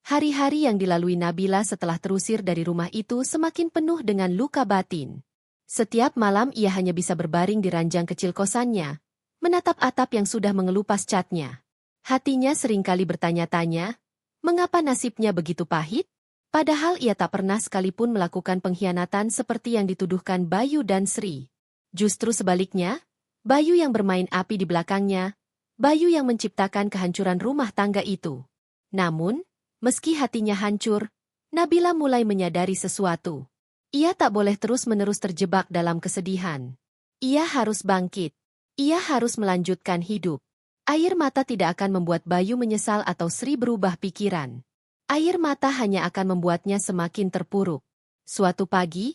Hari-hari yang dilalui Nabila setelah terusir dari rumah itu semakin penuh dengan luka batin. Setiap malam ia hanya bisa berbaring di ranjang kecil kosannya, menatap atap yang sudah mengelupas catnya. Hatinya seringkali bertanya-tanya, mengapa nasibnya begitu pahit? Padahal ia tak pernah sekalipun melakukan pengkhianatan seperti yang dituduhkan Bayu dan Sri. Justru sebaliknya, Bayu yang bermain api di belakangnya, Bayu yang menciptakan kehancuran rumah tangga itu. Namun, meski hatinya hancur, Nabila mulai menyadari sesuatu. Ia tak boleh terus-menerus terjebak dalam kesedihan. Ia harus bangkit. Ia harus melanjutkan hidup. Air mata tidak akan membuat Bayu menyesal atau Sri berubah pikiran. Air mata hanya akan membuatnya semakin terpuruk. Suatu pagi,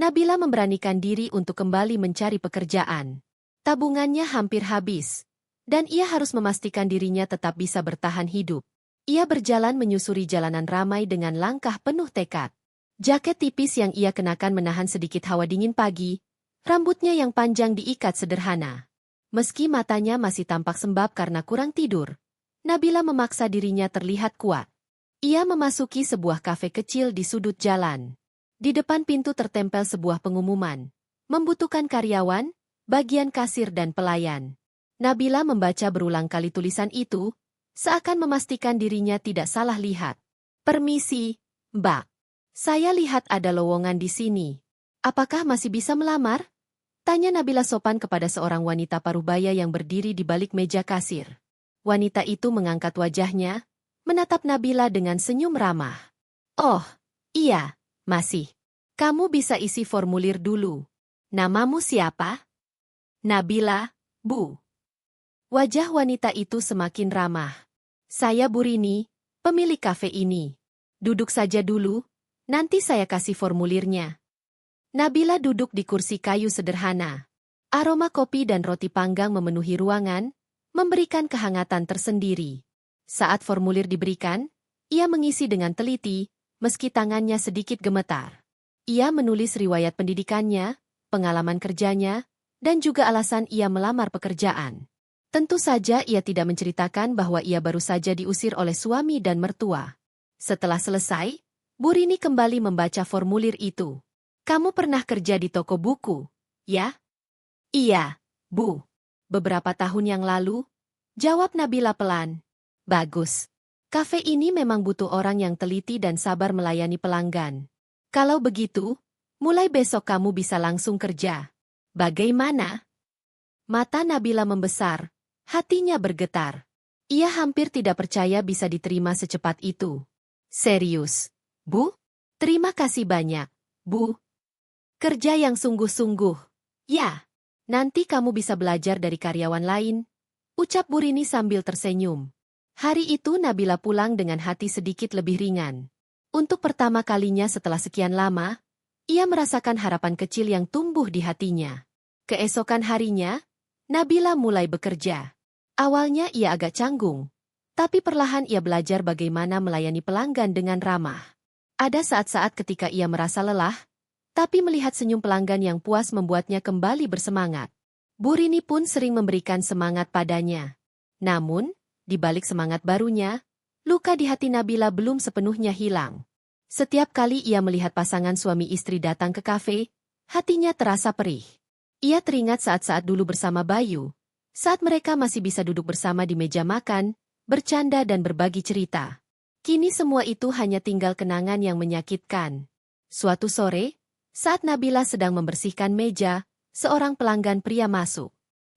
Nabila memberanikan diri untuk kembali mencari pekerjaan. Tabungannya hampir habis. Dan ia harus memastikan dirinya tetap bisa bertahan hidup. Ia berjalan menyusuri jalanan ramai dengan langkah penuh tekad. Jaket tipis yang ia kenakan menahan sedikit hawa dingin pagi, rambutnya yang panjang diikat sederhana. Meski matanya masih tampak sembab karena kurang tidur, Nabila memaksa dirinya terlihat kuat. Ia memasuki sebuah kafe kecil di sudut jalan. Di depan pintu tertempel sebuah pengumuman. Membutuhkan karyawan, bagian kasir dan pelayan. Nabila membaca berulang kali tulisan itu, seakan memastikan dirinya tidak salah lihat. Permisi, Mbak. Saya lihat ada lowongan di sini. Apakah masih bisa melamar? Tanya Nabila sopan kepada seorang wanita parubaya yang berdiri di balik meja kasir. Wanita itu mengangkat wajahnya, menatap Nabila dengan senyum ramah. Oh, iya, masih. Kamu bisa isi formulir dulu. Namamu siapa? Nabila, Bu. Wajah wanita itu semakin ramah. Saya Bu Rini, pemilik kafe ini. Duduk saja dulu, nanti saya kasih formulirnya. Nabila duduk di kursi kayu sederhana. Aroma kopi dan roti panggang memenuhi ruangan, memberikan kehangatan tersendiri. Saat formulir diberikan, ia mengisi dengan teliti, meski tangannya sedikit gemetar. Ia menulis riwayat pendidikannya, pengalaman kerjanya, dan juga alasan ia melamar pekerjaan. Tentu saja ia tidak menceritakan bahwa ia baru saja diusir oleh suami dan mertua. Setelah selesai, Bu Rini kembali membaca formulir itu. Kamu pernah kerja di toko buku, ya? Iya, Bu. Beberapa tahun yang lalu, jawab Nabila pelan. Bagus. Kafe ini memang butuh orang yang teliti dan sabar melayani pelanggan. Kalau begitu, mulai besok kamu bisa langsung kerja. Bagaimana? Mata Nabila membesar, hatinya bergetar. Ia hampir tidak percaya bisa diterima secepat itu. Serius, Bu? Terima kasih banyak, Bu. Kerja yang sungguh-sungguh. Ya, nanti kamu bisa belajar dari karyawan lain, ucap Bu Rini sambil tersenyum. Hari itu Nabila pulang dengan hati sedikit lebih ringan. Untuk pertama kalinya setelah sekian lama, ia merasakan harapan kecil yang tumbuh di hatinya. Keesokan harinya, Nabila mulai bekerja. Awalnya ia agak canggung, tapi perlahan ia belajar bagaimana melayani pelanggan dengan ramah. Ada saat-saat ketika ia merasa lelah, tapi melihat senyum pelanggan yang puas membuatnya kembali bersemangat. Bu Rini pun sering memberikan semangat padanya. Namun, di balik semangat barunya, luka di hati Nabila belum sepenuhnya hilang. Setiap kali ia melihat pasangan suami istri datang ke kafe, hatinya terasa perih. Ia teringat saat-saat dulu bersama Bayu, saat mereka masih bisa duduk bersama di meja makan, bercanda dan berbagi cerita. Kini semua itu hanya tinggal kenangan yang menyakitkan. Suatu sore, saat Nabila sedang membersihkan meja, seorang pelanggan pria masuk.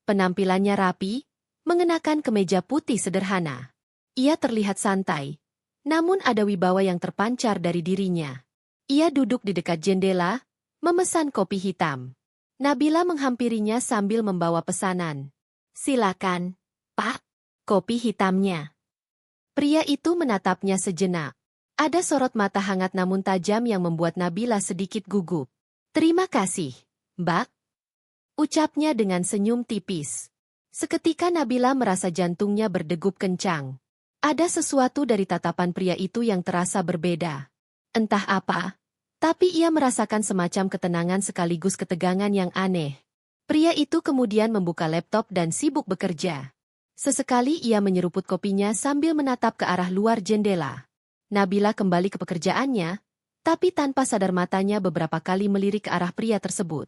Penampilannya rapi, mengenakan kemeja putih sederhana. Ia terlihat santai, namun ada wibawa yang terpancar dari dirinya. Ia duduk di dekat jendela, memesan kopi hitam. Nabila menghampirinya sambil membawa pesanan. Silakan, Pak, kopi hitamnya. Pria itu menatapnya sejenak. Ada sorot mata hangat namun tajam yang membuat Nabila sedikit gugup. Terima kasih, Mbak. Ucapnya dengan senyum tipis. Seketika Nabila merasa jantungnya berdegup kencang. Ada sesuatu dari tatapan pria itu yang terasa berbeda. Entah apa, tapi ia merasakan semacam ketenangan sekaligus ketegangan yang aneh. Pria itu kemudian membuka laptop dan sibuk bekerja. Sesekali ia menyeruput kopinya sambil menatap ke arah luar jendela. Nabila kembali ke pekerjaannya, tapi tanpa sadar matanya beberapa kali melirik ke arah pria tersebut.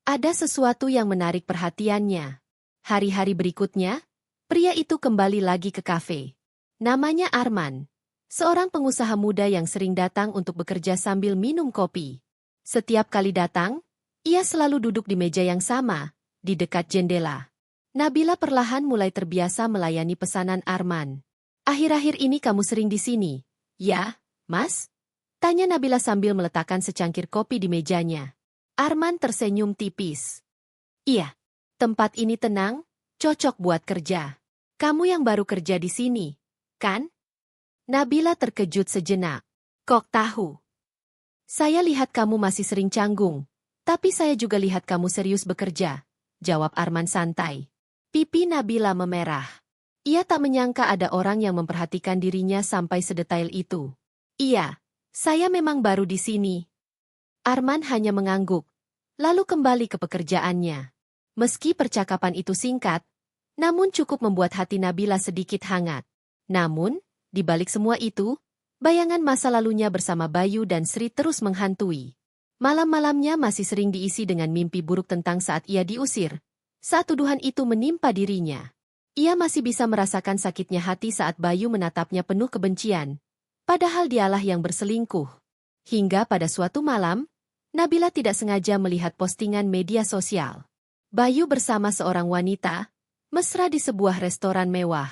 Ada sesuatu yang menarik perhatiannya. Hari-hari berikutnya, pria itu kembali lagi ke kafe. Namanya Arman, seorang pengusaha muda yang sering datang untuk bekerja sambil minum kopi. Setiap kali datang, ia selalu duduk di meja yang sama, di dekat jendela. Nabila perlahan mulai terbiasa melayani pesanan Arman. Akhir-akhir ini kamu sering di sini, ya, Mas? Tanya Nabila sambil meletakkan secangkir kopi di mejanya. Arman tersenyum tipis. Iya, tempat ini tenang, cocok buat kerja. Kamu yang baru kerja di sini, kan? Nabila terkejut sejenak. Kok tahu? Saya lihat kamu masih sering canggung, tapi saya juga lihat kamu serius bekerja, jawab Arman santai. Pipi Nabila memerah. Ia tak menyangka ada orang yang memperhatikan dirinya sampai sedetail itu. Iya, saya memang baru di sini. Arman hanya mengangguk, lalu kembali ke pekerjaannya. Meski percakapan itu singkat, namun cukup membuat hati Nabila sedikit hangat. Namun, di balik semua itu, bayangan masa lalunya bersama Bayu dan Sri terus menghantui. Malam-malamnya masih sering diisi dengan mimpi buruk tentang saat ia diusir, saat tuduhan itu menimpa dirinya. Ia masih bisa merasakan sakitnya hati saat Bayu menatapnya penuh kebencian, padahal dialah yang berselingkuh. Hingga pada suatu malam, Nabila tidak sengaja melihat postingan media sosial. Bayu bersama seorang wanita, mesra di sebuah restoran mewah.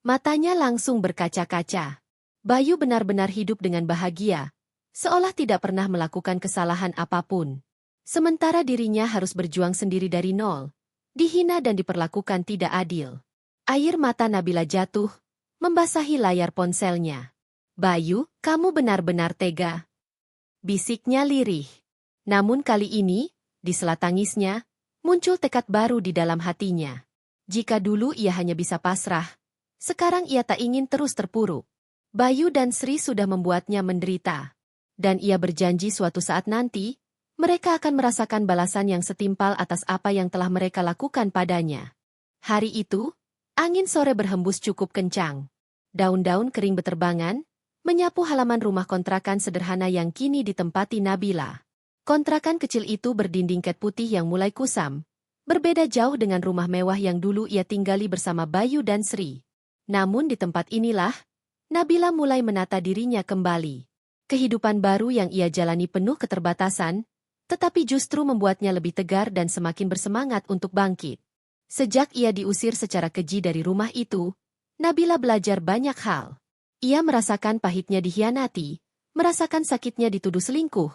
Matanya langsung berkaca-kaca. Bayu benar-benar hidup dengan bahagia, seolah tidak pernah melakukan kesalahan apapun. Sementara dirinya harus berjuang sendiri dari nol, dihina dan diperlakukan tidak adil. Air mata Nabila jatuh, membasahi layar ponselnya. Bayu, kamu benar-benar tega. Bisiknya lirih. Namun kali ini, di sela tangisnya, muncul tekad baru di dalam hatinya. Jika dulu ia hanya bisa pasrah, sekarang ia tak ingin terus terpuruk. Bayu dan Sri sudah membuatnya menderita. Dan ia berjanji suatu saat nanti, mereka akan merasakan balasan yang setimpal atas apa yang telah mereka lakukan padanya. Hari itu, angin sore berhembus cukup kencang. Daun-daun kering beterbangan, menyapu halaman rumah kontrakan sederhana yang kini ditempati Nabila. Kontrakan kecil itu berdinding cat putih yang mulai kusam, berbeda jauh dengan rumah mewah yang dulu ia tinggali bersama Bayu dan Sri. Namun di tempat inilah, Nabila mulai menata dirinya kembali. Kehidupan baru yang ia jalani penuh keterbatasan, tetapi justru membuatnya lebih tegar dan semakin bersemangat untuk bangkit. Sejak ia diusir secara keji dari rumah itu, Nabila belajar banyak hal. Ia merasakan pahitnya dikhianati, merasakan sakitnya dituduh selingkuh,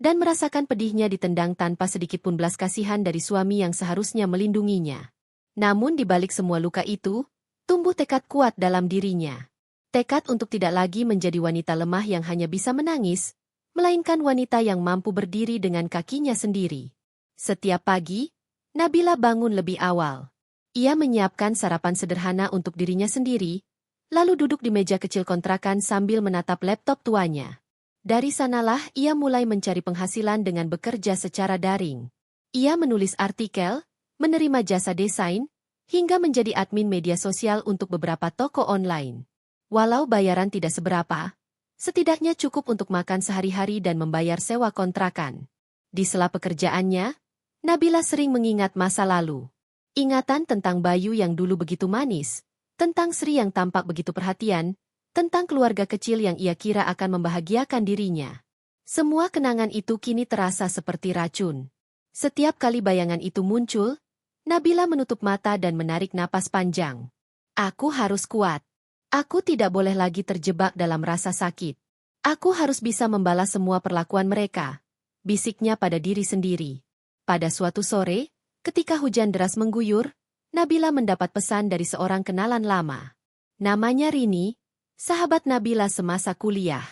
dan merasakan pedihnya ditendang tanpa sedikit pun belas kasihan dari suami yang seharusnya melindunginya. Namun di balik semua luka itu, tumbuh tekad kuat dalam dirinya. Tekad untuk tidak lagi menjadi wanita lemah yang hanya bisa menangis, melainkan wanita yang mampu berdiri dengan kakinya sendiri. Setiap pagi, Nabila bangun lebih awal. Ia menyiapkan sarapan sederhana untuk dirinya sendiri, lalu duduk di meja kecil kontrakan sambil menatap laptop tuanya. Dari sanalah ia mulai mencari penghasilan dengan bekerja secara daring. Ia menulis artikel, menerima jasa desain, hingga menjadi admin media sosial untuk beberapa toko online. Walau bayaran tidak seberapa, setidaknya cukup untuk makan sehari-hari dan membayar sewa kontrakan. Di sela pekerjaannya, Nabila sering mengingat masa lalu. Ingatan tentang Bayu yang dulu begitu manis, tentang Sri yang tampak begitu perhatian, tentang keluarga kecil yang ia kira akan membahagiakan dirinya. Semua kenangan itu kini terasa seperti racun. Setiap kali bayangan itu muncul, Nabila menutup mata dan menarik napas panjang. Aku harus kuat. Aku tidak boleh lagi terjebak dalam rasa sakit. Aku harus bisa membalas semua perlakuan mereka, bisiknya pada diri sendiri. Pada suatu sore, ketika hujan deras mengguyur, Nabila mendapat pesan dari seorang kenalan lama. Namanya Rini, sahabat Nabila semasa kuliah.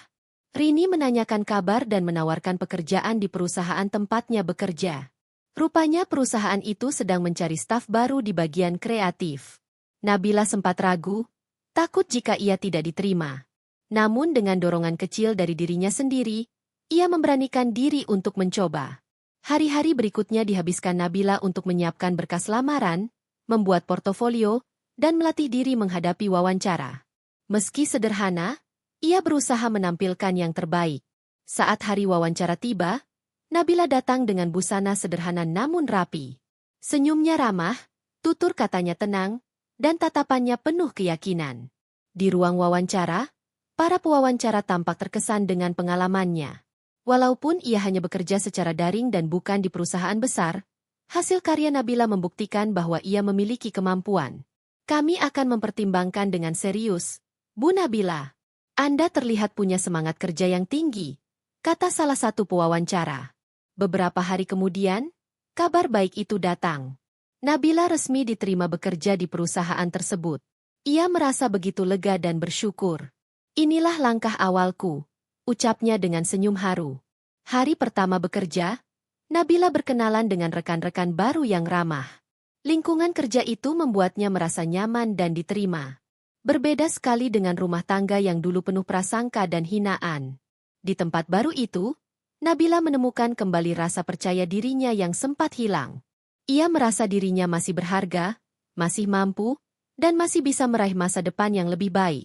Rini menanyakan kabar dan menawarkan pekerjaan di perusahaan tempatnya bekerja. Rupanya perusahaan itu sedang mencari staf baru di bagian kreatif. Nabila sempat ragu, takut jika ia tidak diterima. Namun dengan dorongan kecil dari dirinya sendiri, ia memberanikan diri untuk mencoba. Hari-hari berikutnya dihabiskan Nabila untuk menyiapkan berkas lamaran, membuat portofolio, dan melatih diri menghadapi wawancara. Meski sederhana, ia berusaha menampilkan yang terbaik. Saat hari wawancara tiba, Nabila datang dengan busana sederhana namun rapi. Senyumnya ramah, tutur katanya tenang, dan tatapannya penuh keyakinan. Di ruang wawancara, para pewawancara tampak terkesan dengan pengalamannya. Walaupun ia hanya bekerja secara daring dan bukan di perusahaan besar, hasil karya Nabila membuktikan bahwa ia memiliki kemampuan. Kami akan mempertimbangkan dengan serius, Bu Nabila. Anda terlihat punya semangat kerja yang tinggi, kata salah satu pewawancara. Beberapa hari kemudian, kabar baik itu datang. Nabila resmi diterima bekerja di perusahaan tersebut. Ia merasa begitu lega dan bersyukur. Inilah langkah awalku, ucapnya dengan senyum haru. Hari pertama bekerja, Nabila berkenalan dengan rekan-rekan baru yang ramah. Lingkungan kerja itu membuatnya merasa nyaman dan diterima. Berbeda sekali dengan rumah tangga yang dulu penuh prasangka dan hinaan. Di tempat baru itu, Nabila menemukan kembali rasa percaya dirinya yang sempat hilang. Ia merasa dirinya masih berharga, masih mampu, dan masih bisa meraih masa depan yang lebih baik.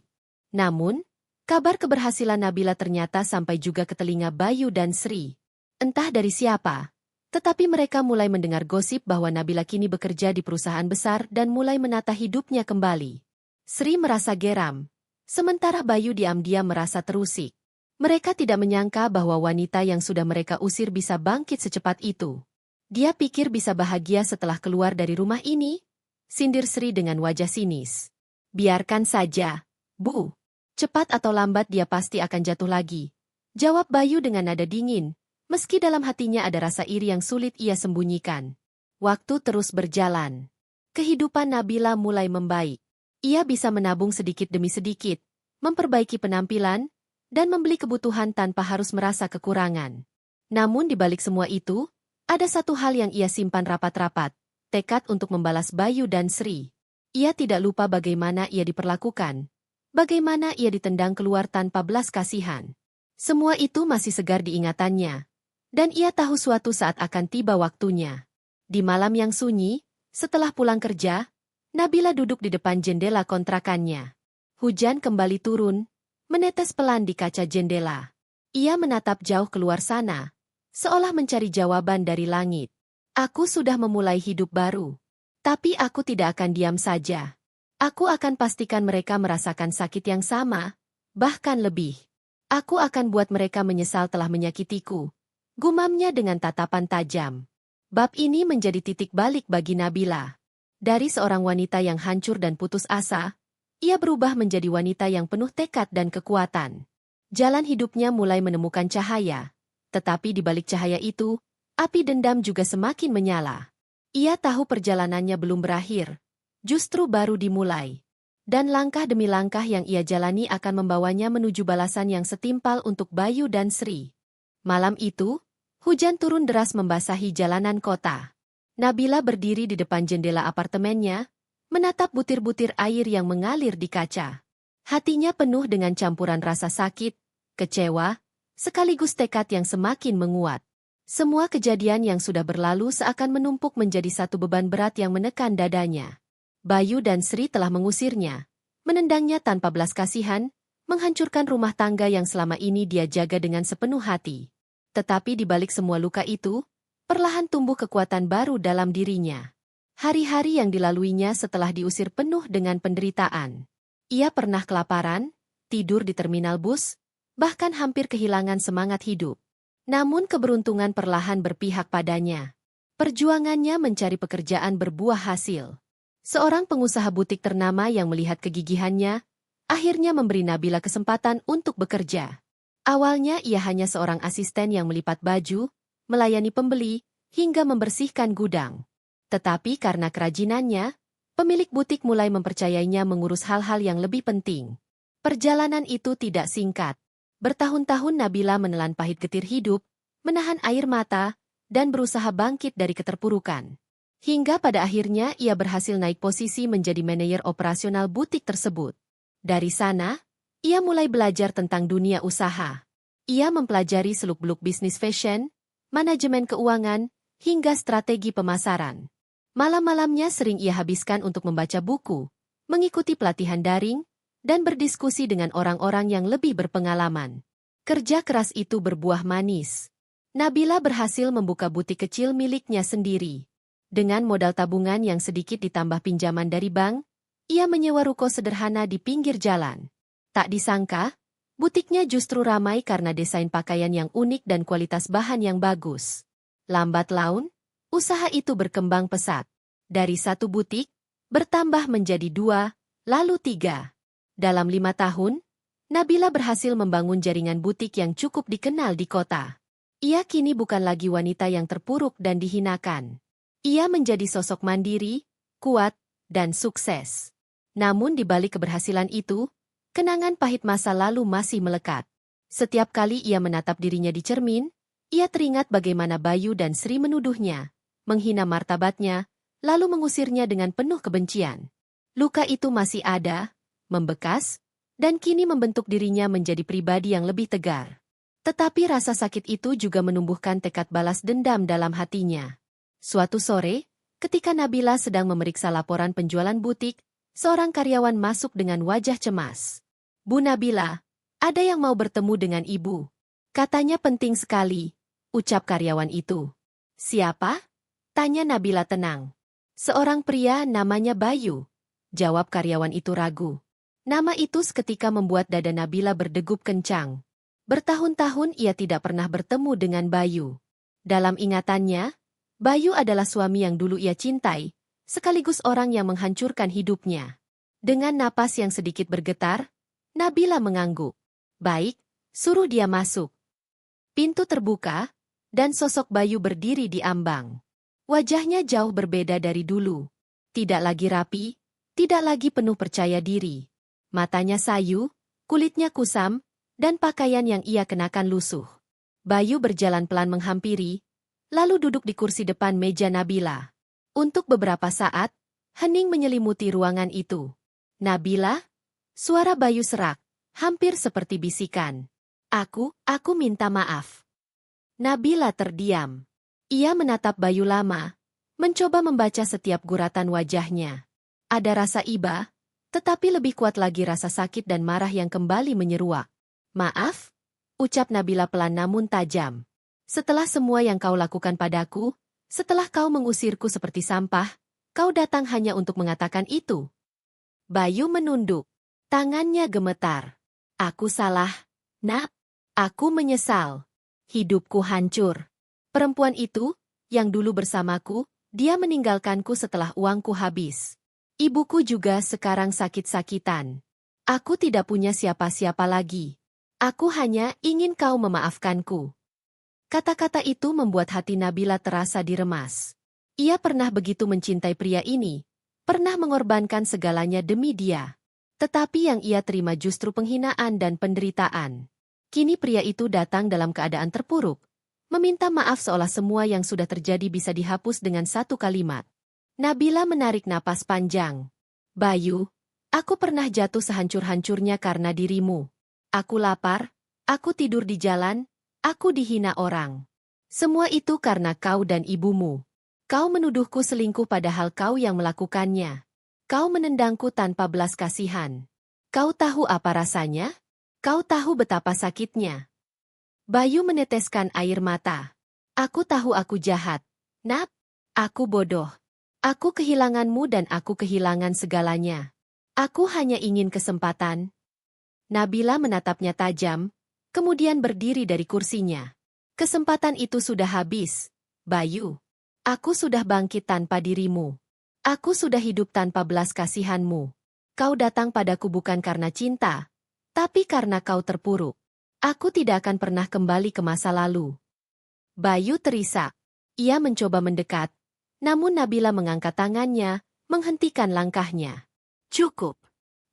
Namun, kabar keberhasilan Nabila ternyata sampai juga ke telinga Bayu dan Sri. Entah dari siapa, tetapi mereka mulai mendengar gosip bahwa Nabila kini bekerja di perusahaan besar dan mulai menata hidupnya kembali. Sri merasa geram, sementara Bayu diam-diam merasa terusik. Mereka tidak menyangka bahwa wanita yang sudah mereka usir bisa bangkit secepat itu. Dia pikir bisa bahagia setelah keluar dari rumah ini, sindir Sri dengan wajah sinis. Biarkan saja, Bu. Cepat atau lambat dia pasti akan jatuh lagi, jawab Bayu dengan nada dingin, meski dalam hatinya ada rasa iri yang sulit ia sembunyikan. Waktu terus berjalan. Kehidupan Nabila mulai membaik. Ia bisa menabung sedikit demi sedikit, memperbaiki penampilan, dan membeli kebutuhan tanpa harus merasa kekurangan. Namun di balik semua itu, ada satu hal yang ia simpan rapat-rapat, tekad untuk membalas Bayu dan Sri. Ia tidak lupa bagaimana ia diperlakukan, bagaimana ia ditendang keluar tanpa belas kasihan. Semua itu masih segar di ingatannya, dan ia tahu suatu saat akan tiba waktunya. Di malam yang sunyi, setelah pulang kerja, Nabila duduk di depan jendela kontrakannya. Hujan kembali turun, menetes pelan di kaca jendela. Ia menatap jauh keluar sana, seolah mencari jawaban dari langit. Aku sudah memulai hidup baru. Tapi aku tidak akan diam saja. Aku akan pastikan mereka merasakan sakit yang sama, bahkan lebih. Aku akan buat mereka menyesal telah menyakitiku. Gumamnya dengan tatapan tajam. Bab ini menjadi titik balik bagi Nabila. Dari seorang wanita yang hancur dan putus asa, ia berubah menjadi wanita yang penuh tekad dan kekuatan. Jalan hidupnya mulai menemukan cahaya. Tetapi di balik cahaya itu, api dendam juga semakin menyala. Ia tahu perjalanannya belum berakhir, justru baru dimulai. Dan langkah demi langkah yang ia jalani akan membawanya menuju balasan yang setimpal untuk Bayu dan Sri. Malam itu, hujan turun deras membasahi jalanan kota. Nabila berdiri di depan jendela apartemennya, menatap butir-butir air yang mengalir di kaca. Hatinya penuh dengan campuran rasa sakit, kecewa, sekaligus tekad yang semakin menguat. Semua kejadian yang sudah berlalu seakan menumpuk menjadi satu beban berat yang menekan dadanya. Bayu dan Sri telah mengusirnya, menendangnya tanpa belas kasihan, menghancurkan rumah tangga yang selama ini dia jaga dengan sepenuh hati. Tetapi di balik semua luka itu, perlahan tumbuh kekuatan baru dalam dirinya. Hari-hari yang dilaluinya setelah diusir penuh dengan penderitaan. Ia pernah kelaparan, tidur di terminal bus, bahkan hampir kehilangan semangat hidup. Namun keberuntungan perlahan berpihak padanya. Perjuangannya mencari pekerjaan berbuah hasil. Seorang pengusaha butik ternama yang melihat kegigihannya, akhirnya memberi Nabila kesempatan untuk bekerja. Awalnya ia hanya seorang asisten yang melipat baju, melayani pembeli, hingga membersihkan gudang. Tetapi karena kerajinannya, pemilik butik mulai mempercayainya mengurus hal-hal yang lebih penting. Perjalanan itu tidak singkat. Bertahun-tahun Nabila menelan pahit getir hidup, menahan air mata, dan berusaha bangkit dari keterpurukan. Hingga pada akhirnya ia berhasil naik posisi menjadi manajer operasional butik tersebut. Dari sana, ia mulai belajar tentang dunia usaha. Ia mempelajari seluk-beluk bisnis fashion, manajemen keuangan, hingga strategi pemasaran. Malam-malamnya sering ia habiskan untuk membaca buku, mengikuti pelatihan daring, dan berdiskusi dengan orang-orang yang lebih berpengalaman. Kerja keras itu berbuah manis. Nabila berhasil membuka butik kecil miliknya sendiri. Dengan modal tabungan yang sedikit ditambah pinjaman dari bank, ia menyewa ruko sederhana di pinggir jalan. Tak disangka, butiknya justru ramai karena desain pakaian yang unik dan kualitas bahan yang bagus. Lambat laun, usaha itu berkembang pesat. Dari satu butik, bertambah menjadi 2, lalu 3. Dalam 5 tahun, Nabila berhasil membangun jaringan butik yang cukup dikenal di kota. Ia kini bukan lagi wanita yang terpuruk dan dihinakan. Ia menjadi sosok mandiri, kuat, dan sukses. Namun di balik keberhasilan itu, kenangan pahit masa lalu masih melekat. Setiap kali ia menatap dirinya di cermin, ia teringat bagaimana Bayu dan Sri menuduhnya, menghina martabatnya, lalu mengusirnya dengan penuh kebencian. Luka itu masih ada, membekas, dan kini membentuk dirinya menjadi pribadi yang lebih tegar. Tetapi rasa sakit itu juga menumbuhkan tekad balas dendam dalam hatinya. Suatu sore, ketika Nabila sedang memeriksa laporan penjualan butik, seorang karyawan masuk dengan wajah cemas. "Bu Nabila, ada yang mau bertemu dengan ibu." "Katanya penting sekali," ucap karyawan itu. "Siapa?" tanya Nabila tenang. "Seorang pria namanya Bayu," jawab karyawan itu ragu. Nama itu seketika membuat dada Nabila berdegup kencang. Bertahun-tahun ia tidak pernah bertemu dengan Bayu. Dalam ingatannya, Bayu adalah suami yang dulu ia cintai, sekaligus orang yang menghancurkan hidupnya. Dengan napas yang sedikit bergetar, Nabila mengangguk. "Baik, suruh dia masuk." Pintu terbuka, dan sosok Bayu berdiri di ambang. Wajahnya jauh berbeda dari dulu. Tidak lagi rapi, tidak lagi penuh percaya diri. Matanya sayu, kulitnya kusam, dan pakaian yang ia kenakan lusuh. Bayu berjalan pelan menghampiri, lalu duduk di kursi depan meja Nabila. Untuk beberapa saat, Hening menyelimuti ruangan itu. Nabila? Suara Bayu serak, hampir seperti bisikan. Aku minta maaf. Nabila terdiam. Ia menatap Bayu lama, mencoba membaca setiap guratan wajahnya. Ada rasa iba, tetapi lebih kuat lagi rasa sakit dan marah yang kembali menyeruak. Maaf? Ucap Nabila pelan namun tajam. Setelah semua yang kau lakukan padaku, setelah kau mengusirku seperti sampah, kau datang hanya untuk mengatakan itu. Bayu menunduk. Tangannya gemetar. Aku salah, Nak. Aku menyesal. Hidupku hancur. Perempuan itu, yang dulu bersamaku, dia meninggalkanku setelah uangku habis. Ibuku juga sekarang sakit-sakitan. Aku tidak punya siapa-siapa lagi. Aku hanya ingin kau memaafkanku. Kata-kata itu membuat hati Nabila terasa diremas. Ia pernah begitu mencintai pria ini, pernah mengorbankan segalanya demi dia. Tetapi yang ia terima justru penghinaan dan penderitaan. Kini pria itu datang dalam keadaan terpuruk, meminta maaf seolah semua yang sudah terjadi bisa dihapus dengan satu kalimat. Nabila menarik napas panjang. Bayu, aku pernah jatuh sehancur-hancurnya karena dirimu. Aku lapar, aku tidur di jalan, aku dihina orang. Semua itu karena kau dan ibumu. Kau menuduhku selingkuh padahal kau yang melakukannya. Kau menendangku tanpa belas kasihan. Kau tahu apa rasanya? Kau tahu betapa sakitnya. Bayu meneteskan air mata. Aku tahu aku jahat. Nak, aku bodoh. Aku kehilanganmu dan aku kehilangan segalanya. Aku hanya ingin kesempatan. Nabila menatapnya tajam, kemudian berdiri dari kursinya. Kesempatan itu sudah habis, Bayu. Aku sudah bangkit tanpa dirimu. Aku sudah hidup tanpa belas kasihanmu. Kau datang padaku bukan karena cinta, tapi karena kau terpuruk. Aku tidak akan pernah kembali ke masa lalu. Bayu terisak. Ia mencoba mendekat, namun Nabila mengangkat tangannya, menghentikan langkahnya. Cukup.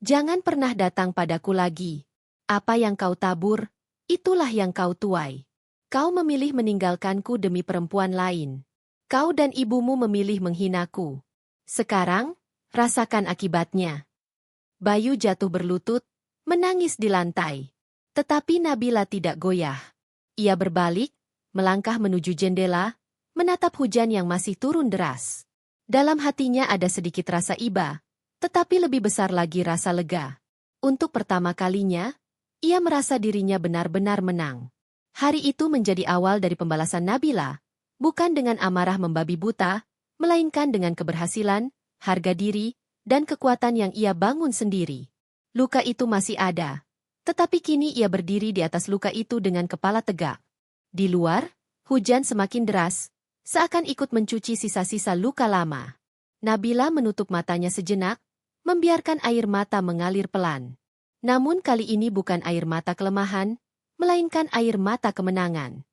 Jangan pernah datang padaku lagi. Apa yang kau tabur, itulah yang kau tuai. Kau memilih meninggalkanku demi perempuan lain. Kau dan ibumu memilih menghinaku. Sekarang, rasakan akibatnya. Bayu jatuh berlutut, menangis di lantai. Tetapi Nabila tidak goyah. Ia berbalik, melangkah menuju jendela, menatap hujan yang masih turun deras. Dalam hatinya ada sedikit rasa iba, tetapi lebih besar lagi rasa lega. Untuk pertama kalinya, ia merasa dirinya benar-benar menang. Hari itu menjadi awal dari pembalasan Nabila, bukan dengan amarah membabi buta, melainkan dengan keberhasilan, harga diri, dan kekuatan yang ia bangun sendiri. Luka itu masih ada, tetapi kini ia berdiri di atas luka itu dengan kepala tegak. Di luar, hujan semakin deras, seakan ikut mencuci sisa-sisa luka lama. Nabila menutup matanya sejenak, membiarkan air mata mengalir pelan. Namun kali ini bukan air mata kelemahan, melainkan air mata kemenangan.